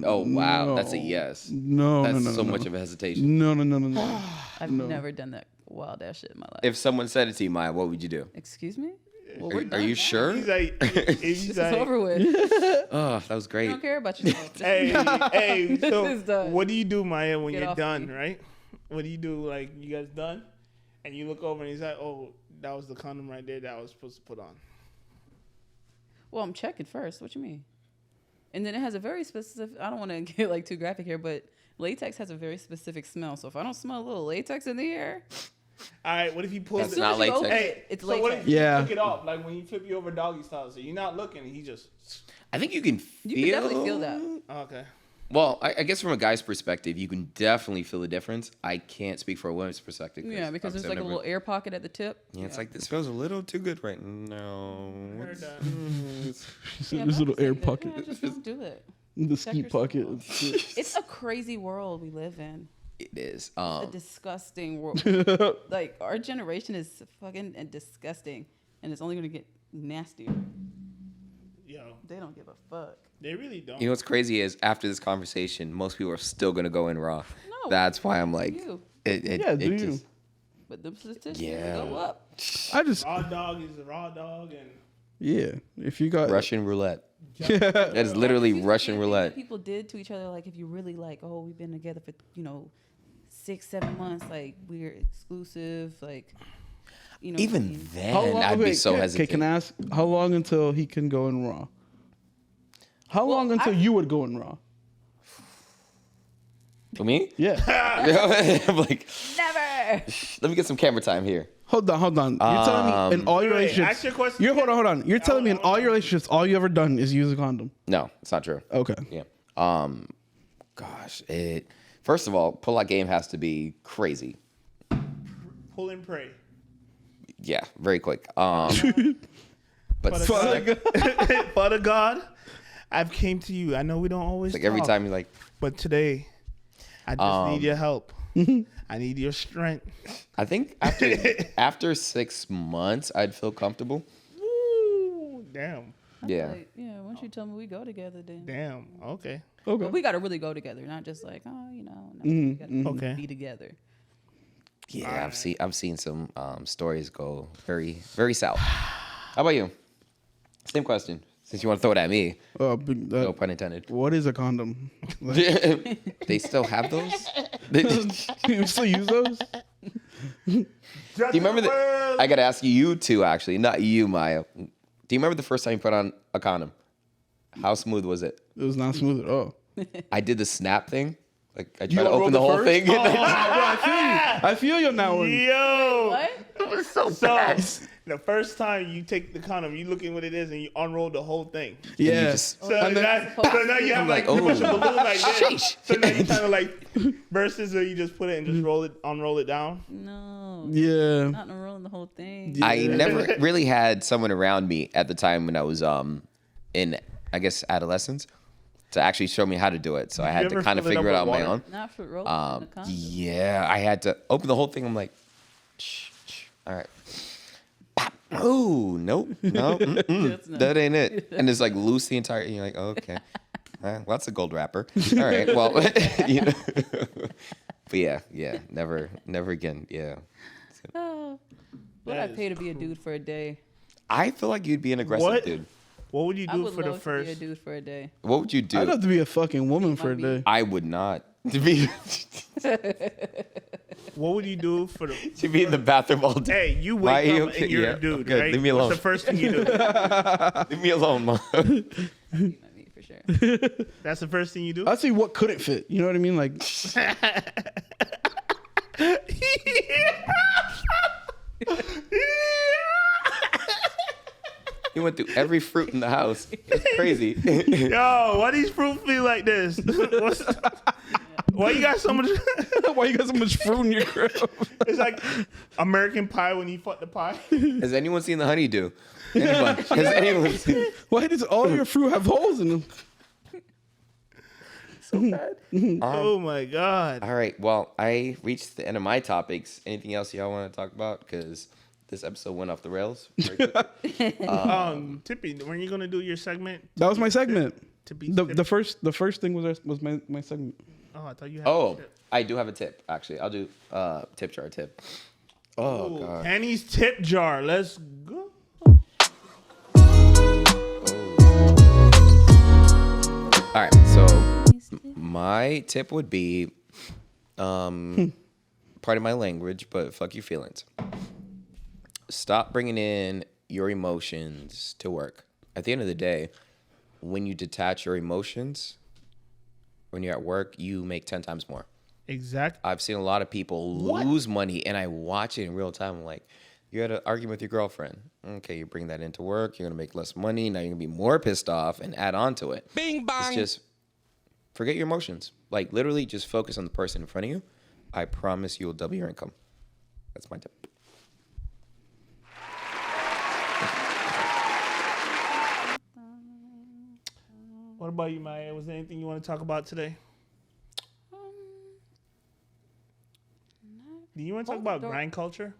Oh, wow. That's a yes. No. That's no. so no. much of a hesitation. No. I've never done that wild ass shit in my life. If someone said it to you, Maya, what would you do? Excuse me? Well, Are, we're are done you now. sure? He's like, This he's is like, over with. Oh, that was I great. don't care about yourself. Just hey. This So is done. what do you do, Maya, when Get you're off done? me. Right? What do you do? Like you guys done? And you look over and he's like, oh, that was the condom right there that I was supposed to put on. Well, I'm checking first. What you mean? And then it has a very specific. I don't want to get like too graphic here, but latex has a very specific smell. So if I don't smell a little latex in the air, All right, what if he pulls That's it? not latex. Hey, it's so what latex. if you Yeah. took it off? Like when you flip you over doggy style, so you're not looking, and he just. I think you can feel... you can definitely feel that. Okay. Well, I guess from a guy's perspective, you can definitely feel the difference. I can't speak for a woman's perspective. Yeah, because there's obviously like a I've little never- air pocket at the tip. Yeah, it's like, this feels a little too good right now. Heard that. Yeah, This but little I'm air saying that, pocket. yeah, just don't do it. The ski yourself pocket. It's a crazy world we live in. It is. A disgusting world. Like our generation is fucking disgusting, and it's only gonna get nastier. Yo, They don't give a fuck. they really don't. You know what's crazy is after this conversation, most people are still gonna go in raw. No, That's why I'm like, you. Yeah, do you? But the statistics Yeah. go up. I just Raw dog is a raw dog, and yeah. If you got Russian roulette. That is literally Used to be Russian a thing that roulette. People did to each other, like if you really like, oh, we've been together for 6-7 months, like we're exclusive, like Even I mean? then, how long, I'd be wait, so okay, hesitant. can I ask how long until he can go in raw? How long until you would go in raw? For me? Yeah. I'm like, Never. let me get some camera time here. Hold on. You're telling me in all your wait, relationships. ask your question Hold again. on. You're telling me in all your relationships, all you ever done is use a condom. No, it's not true. Okay. Yeah. Gosh, first of all, pull-out game has to be crazy. pull and pray. Yeah, very quick. But Father God, I've came to you. I know we don't always like every talk, time you're like, but today, I just need your help. I need your strength. I think after 6 months, I'd feel comfortable. Ooh, damn. Yeah. Like, yeah, once you tell me we go together, then. Damn. Okay. Okay. But we gotta really go together, not just like, oh, no, we gotta Okay. be together. Yeah, I've seen some stories go very, very south. How about you? Same question. Since you want to throw it at me, no pun intended. What is a condom? They still have those? You still use those? Do you remember I gotta ask you two actually, not you, Maya. Do you remember the first time you put on a condom? How smooth was it? It was not smooth at all. I did the snap thing. Like I You tried to open unrolled the it whole first? thing. I feel you on that one. Yo. What? So the first time you take the condom, you look at what it is and you unroll the whole thing. Yeah. just- So, now you have like oh, you push a balloon like this. sheesh. So now you kind of like versus where you just put it and just unroll it down. No. Yeah. Not unrolling the whole thing. I never really had someone around me at the time when I was in, I guess, adolescence to actually show me how to do it. So I had to ever kind of fill it figure up it out on with my water? own. Not for rope. in the condom. Yeah, I had to open the whole thing. I'm like, shh, all right. Pop. Oh, nope, no, That's not- that ain't it. And it's like loose the entire. And you're like, okay, well, that's a gold wrapper. All right, well, you know. But yeah, never again. Yeah, Oh. What That I'd is pay to be a dude for a day. I feel like you'd be an aggressive What? dude. What would you I do would for the love to be a first? dude for a day. What would you do? I'd have to be a fucking woman for a Might be. day. I would not. To be What would you do for the? to be in the bathroom all day. Hey, you Why wake are you up okay? and you're Yeah, a dude, okay, right? leave me alone. What's the first thing you do? Leave me alone, mom. You might be for sure. That's the first thing you do. I'd say what couldn't fit. You know what I mean? Like He went through every fruit in the house. That's crazy. Yo, why these fruit feel like this? Why you got so much? why you got so much fruit in your crib? It's like American Pie when you fuck the pie. Has anyone seen the honeydew? Anyone? Has anyone seen? Why does all your fruit have holes in them? So bad. Oh my god. All right. Well, I reached the end of my topics. Anything else y'all want to talk about? Because this episode went off the rails. Very quickly. Tippy, when you gonna do your segment? That was my segment. Tippy. The first thing was my segment. Oh, I thought you had. Oh, I do have a tip. Actually, I'll do tip jar tip. Oh god. Tany's tip jar. Let's go. All right. So my tip would be, pardon my language, but fuck your feelings. Stop bringing in your emotions to work. At the end of the day, when you detach your emotions, when you're at work, you make 10 times more. Exactly. I've seen a lot of people lose money, and I watch it in real time. I'm like, you had an argument with your girlfriend. Okay, you bring that into work. You're going to make less money. Now you're going to be more pissed off and add on to it. Bing bang. It's just forget your emotions. Like, literally just focus on the person in front of you. I promise you will double your income. That's my tip. What about you, Maya? Was there anything you want to talk about today? Do you want to talk about grind culture?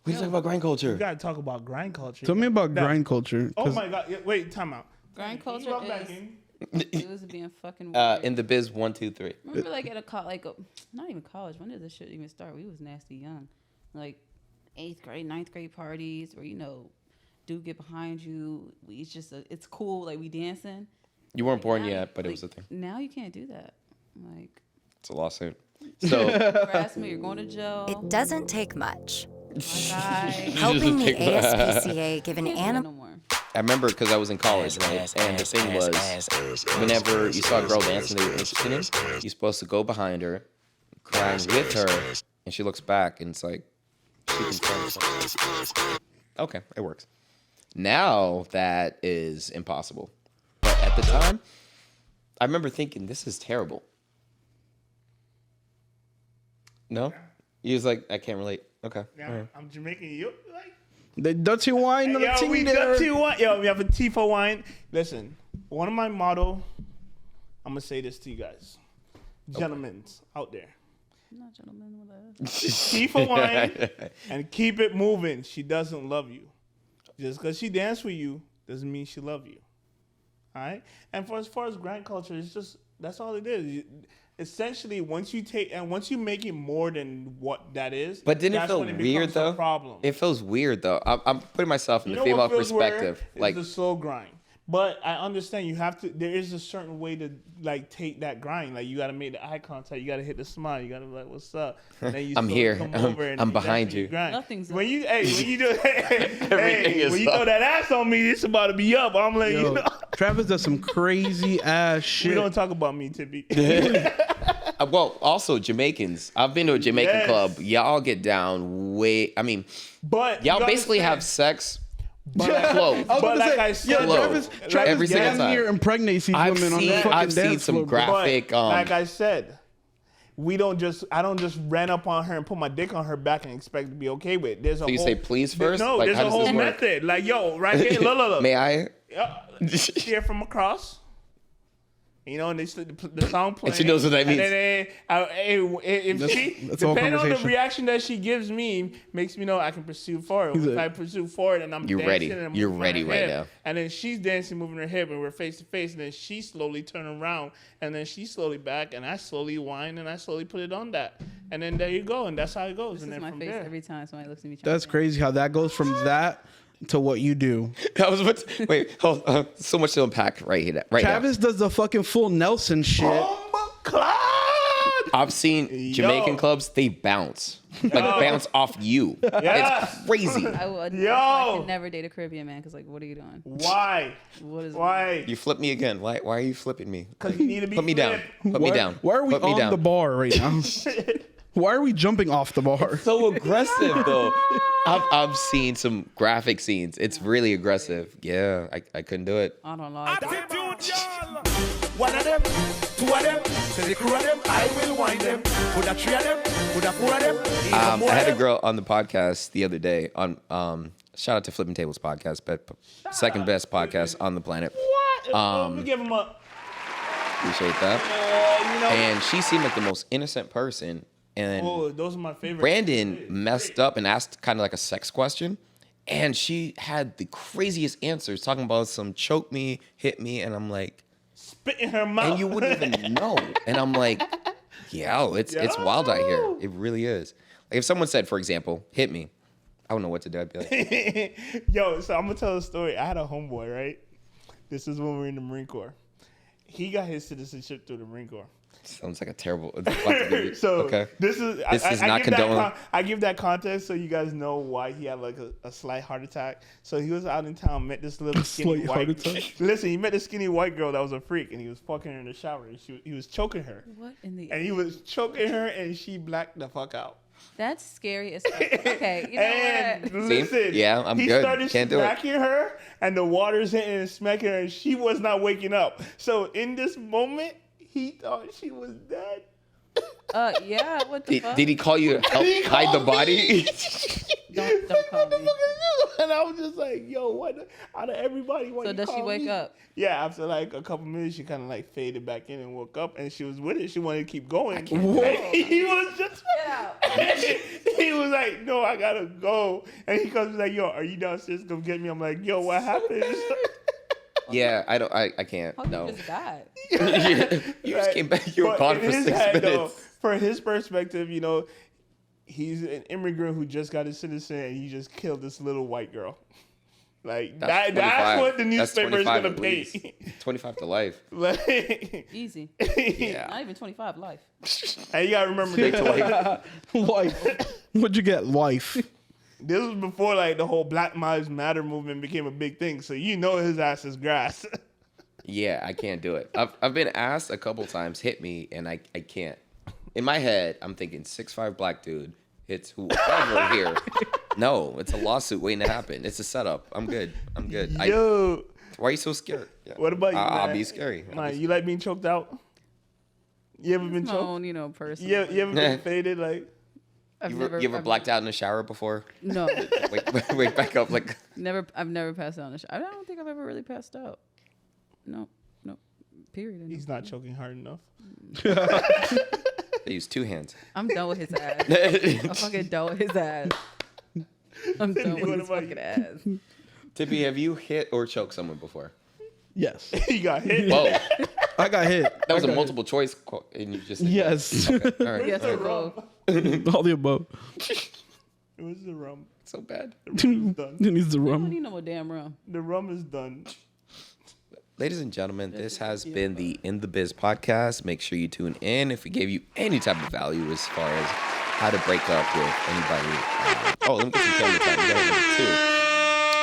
We talk about grind culture. You gotta talk about grind culture. Tell me about grind culture. Oh my god! Wait, time out. Grind Can you culture log back is in? dudes being fucking weird. In the biz 1, 2, 3. Remember, like at not even college. When did this shit even start? We was nasty young, like 8th grade, 9th grade parties where dude get behind you. It's just it's cool. Like we dancing. You weren't born now, yet, but it was a thing. Now you can't do that. Like It's a lawsuit. So harassment, you're going to jail. It doesn't take much. My guy. Helping the ASPCA give an Can't do that animal. no more. I remember because I was in college, right? And the thing was, whenever you saw a girl dancing that you were interested in, you're supposed to go behind her, grind with her, and she looks back, and it's like, she confirms. Okay, it works. Now that is impossible. But at the time, I remember thinking, this is terrible. No? He was like, I can't relate. Okay. Yeah, all right. I'm Jamaican. You like? The dirty wine on the Yo, ting we there. dirty wine. Yo, we have a Tifa wine. Listen, one of my motto. I'm gonna say this to you guys, gentlemen out there. I'm not gentlemen with that. Tifa wine and keep it moving. She doesn't love you. Just because she danced with you doesn't mean she love you. All right. And for as far as grind culture, it's just that's all it is. Essentially, once you make it more than what that is, But didn't it that's feel when weird becomes a though? Problem. It feels weird though. I'm putting myself in the female what feels perspective. weird? Like It's the slow grind. But I understand you have to. There is a certain way to like take that grind. Like you got to make the eye contact. You got to hit the smile. You got to be like, "What's up?" And then you I'm slowly here. come I'm- over and I'm that's behind when you. grind. Nothing's when up. you when you do Everything is when you up. throw that ass on me, it's about to be up. I'm like, Yo, Travis does some crazy ass we shit. don't talk about me, Tippy. Well, also Jamaicans. I've been to a Jamaican Yes. club. Y'all get down way. I mean, But y'all you basically have understand. sex But clothes. I was But gonna like say, I said, yo, Clothes. Travis Every single damn time. near impregnates these I've women on the seen- fucking I've seen dance some floor, bro. graphic. But like I said, I don't just ran up on her and put my dick on her back and expect to be okay with it. There's a So you whole, say please first? No, Like, there's how a does whole this work? method. Like, yo, right here, look. May I? Steer from across. You know, and they the song playing. And she knows what that means. And then if that's all depending on the conversation. reaction that she gives me, makes me know I can pursue forward. He's If a- I pursue forward and I'm You're dancing ready. and I'm You're moving ready her right hip, now. and then she's dancing, moving her hip, and we're face to face, and then she slowly turn around, and then she slowly back, and I slowly whine, and I slowly put it on that, and then there you go, and that's how it goes. This and is then my from face there, every time somebody looks at me. That's crazy how that goes from that to what you do. I was about to, wait, hold on. So much to unpack right here. Right Travis does the fucking full Nelson shit. Claude! now. I've seen Jamaican clubs, they bounce. Like bounce off you. Yeah. It's crazy. I would. Yo! I could never date a Caribbean man because, like, what are you doing? Why? What is? Why? You flip me again. Why are you flipping me? Because you need to be Put me down. flipped. Put me down. Why are we Put me on down. the bar right now? Why are we jumping off the bar? So aggressive though. I've seen some graphic scenes. It's really aggressive. Yeah, I couldn't do it. I don't like it. One of them, two of them, say the crew of them, I will wind them. Put a three of them, put a four of them. I had a girl on the podcast the other day on shout out to Flipping Tables podcast, but second best podcast on the planet. What? Let me give him a. Appreciate that. You know. And she seemed like the most innocent person. And Oh, those are my favorite. Brandon messed up and asked kind of like a sex question. And she had the craziest answers, talking about some choke me, hit me, and I'm like, Spit in her mouth. and you wouldn't even know. And I'm like, yo, it's wild out here. It really is. Like if someone said, for example, hit me, I don't know what to do. I'd be like, Yo, so I'm gonna tell a story. I had a homeboy, right? This is when we were in the Marine Corps. He got his citizenship through the Marine Corps. sounds like a terrible. So okay. this is not give condoning. I give that context so you guys know why he had like a slight heart attack. So he was out in town, met this little skinny slight heart white. attack? Listen, he met this skinny white girl that was a freak, and he was fucking her in the shower. And he was choking her, What in the? and he was choking her, and she blacked the fuck out. That's scary as fuck. Okay, you know And what? listen, Yeah, I'm he good. started Can't do it. smacking her, and the water's hitting and smacking her, and she was not waking up. So in this moment, he thought she was dead. Yeah. What the fuck? Did he call you to help hide the body? Don't call me. And I was just like, yo, what? Out of everybody, why So you does she call wake me? up? Yeah, after like a couple minutes, she kind of like faded back in and woke up, and she was with it. She wanted to keep going. can't do And he was just. like, no, I gotta go. And he comes like, yo, are you downstairs? Come get me. I'm like, yo, what happened? Yeah, I can't. How No. you just died? You just came back. You were But gone in for his 6 head, minutes. though, for his perspective, you know, he's an immigrant who just got his citizen and he just killed this little white girl. Like, that's 25. what the That's newspaper is 25 going to at pay. least. 25 to life. Like, Easy. Yeah. Not even 25 life. and you got to remember, Straight to life. Life. What'd you get? Life. this was before, like, the whole Black Lives Matter movement became a big thing. So you know his ass is grass. Yeah, I can't do it. I've been asked a couple times, hit me, and I can't. In my head, I'm thinking 6'5" black dude hits whoever here. No, it's a lawsuit waiting to happen. It's a setup. I'm good. Yo, Why are you so scared? Yeah. what about you, I'll man? be scary. Man, you like being choked out? You ever been My choked? own, person. You ever been faded? Like, You ever blacked out in the shower before? No, Wake back up like. never. I've never passed out in the shower. I don't think I've ever really passed out. No. Period. he's not choking hard enough. They use 2 hands. I'm done with his ass. I'm fucking done with his ass. I'm done with What his about fucking you? ass. Tippy, have you hit or choked someone before? Yes. He got hit. Whoa, I got hit. that was a multiple choice, and you just said Yes. yes. All right, Yes, all or right. both. All the above. It was the rum. So bad. The rum is done. It needs the I don't rum. need no more damn rum. The rum is done. Ladies and gentlemen, this has been the In the Biz podcast. Make sure you tune in. If we gave you any type of value as far as how to break up with anybody. Let me get some camera time. We got it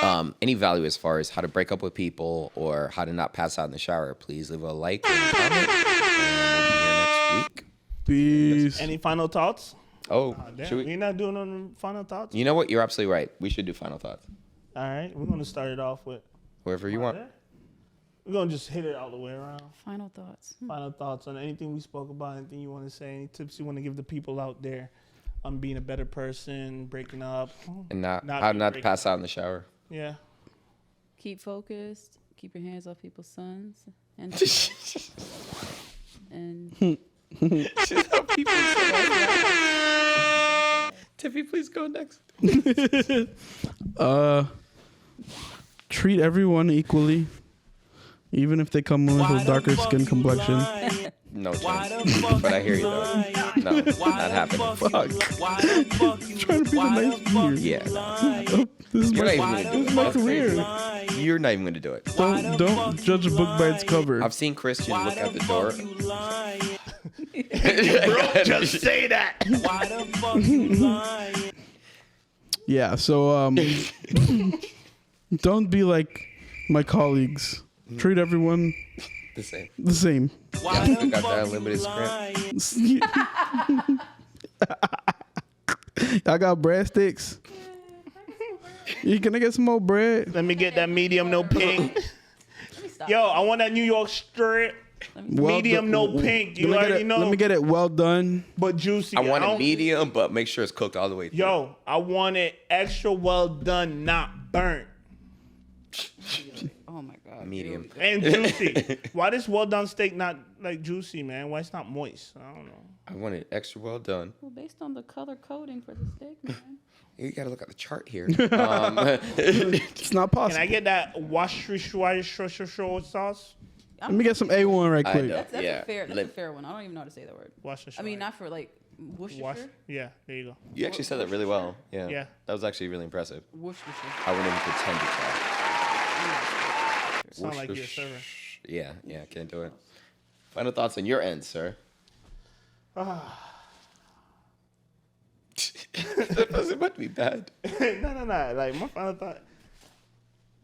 number 2. Any value as far as how to break up with people or how to not pass out in the shower, please leave a like and a comment. And we'll be here next week. Peace. Any final thoughts? Oh, Damn, should we? we're not doing no final thoughts? You know what? You're absolutely right. We should do final thoughts. All right, we're going to start it off with... Wherever you want. We're going to just hit it all the way around. Final thoughts. Final thoughts on anything we spoke about, anything you want to say, any tips you want to give the people out there on being a better person, breaking up. And how being not to breaking pass up. out in the shower. Yeah. Keep focused. Keep your hands off people's sons. And Tiffy, please go next. Treat everyone equally, even if they come with a darker skin complexion. No chance. But I hear you though. No, not happening. Fuck. Trying to be the nice weird. Yeah. Oh, this is You're my, not even gonna do this is it. my That's career. You're not even gonna do it. Don't judge a book by its cover. I've seen Christian look at the door. Bro, just say that. Yeah, so don't be like my colleagues. Treat everyone The same. the same. Yeah, still got that unlimited script. I got bread sticks. You gonna get some more bread? Let me get that medium, no pink. let me stop. Yo, I want that New York strip. Medium, no pink. You already know. Let me get it well done. But juicy. I want don't- it medium, but make sure it's cooked all the way through. Yo, I want it extra well done, not burnt. Oh my god. Medium. And juicy. Why this well done steak not like juicy, man? Why it's not moist? I don't know. I want it extra well done. Well, based on the color coding for the steak, man. You gotta look at the chart here. It's not Can possible. I get that Worcestershire sauce? Let me get some A1 right I quick. know. That's Yeah. a fair. That's Let- a fair one. I don't even know how to say that word. Worcestershire. I mean, not for like Worcestershire. Yeah, there you go. You actually said that really well. Yeah. Yeah. That was actually really impressive. Worcestershire. I wouldn't even pretend to try. Sound like you're a server. Yeah, can't do it. Final thoughts on your end, sir. That was about to be bad. No. Like my final thought.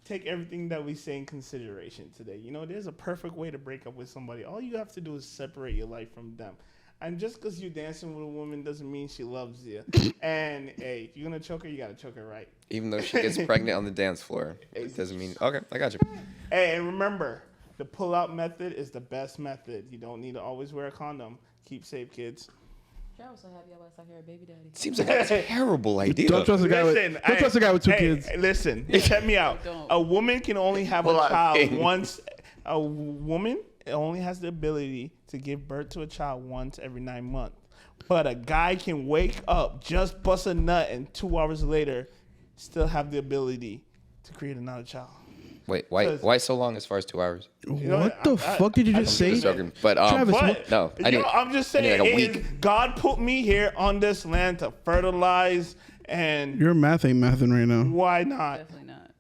Take everything that we say in consideration today. You know, there's a perfect way to break up with somebody. All you have to do is separate your life from them. And just because you're dancing with a woman doesn't mean she loves you. And hey, if you're gonna choke her, you gotta choke her right. Even though she gets pregnant on the dance floor, it doesn't mean. Okay, I got you. Hey, and remember, the pull-out method is the best method. You don't need to always wear a condom. Keep safe, kids. I was so happy I was out here, baby daddy. Seems like a terrible idea. Don't trust a guy with. Don't trust a guy with two kids. Listen, check me out. Don't. A woman can only have Pull a out child thing. once. A woman only has the ability to give birth to a child once every 9 months. But a guy can wake up, just bust a nut, and 2 hours later, still have the ability to create another child. Wait, why so long as far as 2 hours? What the fuck did you just say? Joking, but Travis, But no, I need. I'm just saying, like a week. God put me here on this land to fertilize, and Your math ain't mathing right now. why not? Definitely not.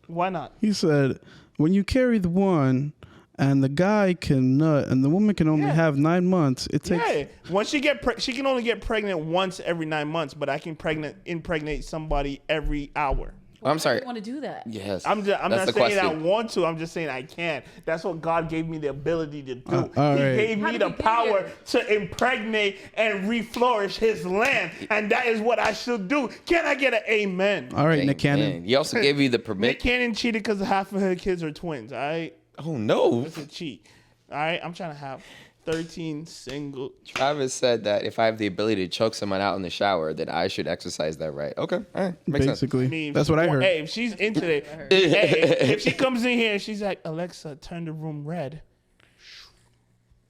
Why not? He said, when you carry the one and the guy can nut and the woman can only Yeah. have 9 months, it takes. Yeah. Once she she can only get pregnant once every 9 months, but I can impregnate somebody every hour. I'm sorry. I want to do that. Yes. I'm That's not the saying I question. want to. I'm just saying I can. That's what God gave me the ability to do. all He right. gave How me did the we get power here? to impregnate and reflourish His land, and that is what I should do. Can I get an amen? All right, Nick Man, Cannon. he also gave you the Nick permit. Cannon cheated because half of her kids are twins. All right, Oh no. it's a cheat. All right, I'm trying to have 13 single. Travis said that if I have the ability to choke someone out in the shower, then I should exercise that right. Okay, all right, makes sense. Basically. I mean, That's what I heard. Hey, if she's into it, hey, if she comes in here and she's like, Alexa, turn the room red,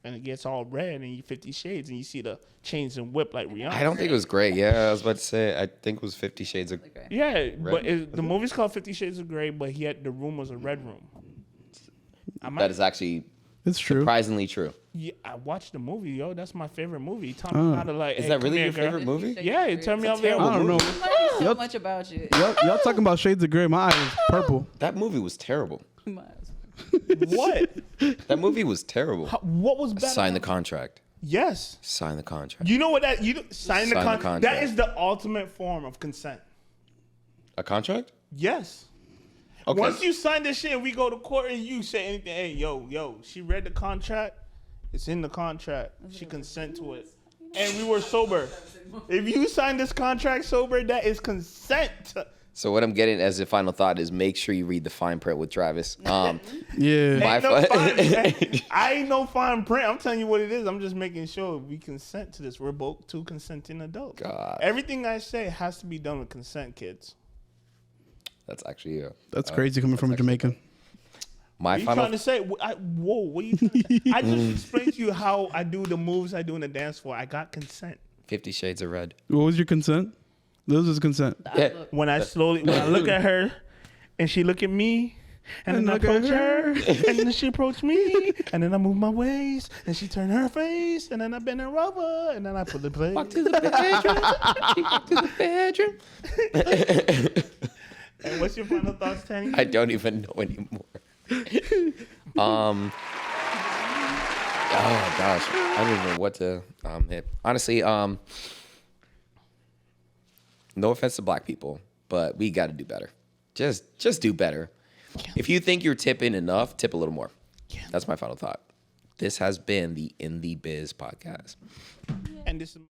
and it gets all red, and you 50 Shades, and you see the chains and whip like Rihanna. I don't think it was great. Yeah, I was about to say. I think it was 50 Shades of. Okay. Yeah, but the movie's called 50 Shades of Grey, but the room was a red room. That is actually It's true. surprisingly true. Yeah, I watched the movie, yo. That's my favorite movie. Taught me how to like. Is hey, that come really here, your girl. favorite movie? Yeah, it turned me out there. I don't know. So Yup. much about you. Y'all talking about Shades of Grey. My eyes is purple. That movie was terrible. What? That movie was terrible. What was better? Sign the contract. Yes. Sign the contract. You know what that sign the contract. contract. That is the ultimate form of consent. A contract? Yes. Okay. Once you sign this shit, and we go to court and you say anything. Hey, yo, she read the contract. It's in the contract. She consent to it, and we were sober. If you sign this contract sober, that is consent. So what I'm getting as a final thought is make sure you read the fine print with Travis. Yeah. My Ain't no fun- I ain't no fine print. I'm telling you what it is. I'm just making sure we consent to this. We're both two consenting adults. God. Everything I say has to be done with consent, kids. That's actually That's crazy coming from a Jamaican. my What are you final. trying to say? Whoa, what are you trying to say? I just explained to you how I do the moves I do in the dance floor. I got consent. 50 Shades of Red. What was your consent? This is consent. Yeah. When I look at her and she look at me and then I look at approach her and then she approach me and then I move my waist and she turn her face and then I bend her over and then I put the plate. Walk to the bedroom. She walked to the bedroom. And what's your final thoughts, Tany? I don't even know anymore. Oh gosh, I don't even know what to hit. Honestly, no offense to black people, but we got to do better. Just do better. If you think you're tipping enough, tip a little more. That's my final thought. This has been the In the Biz podcast. And this is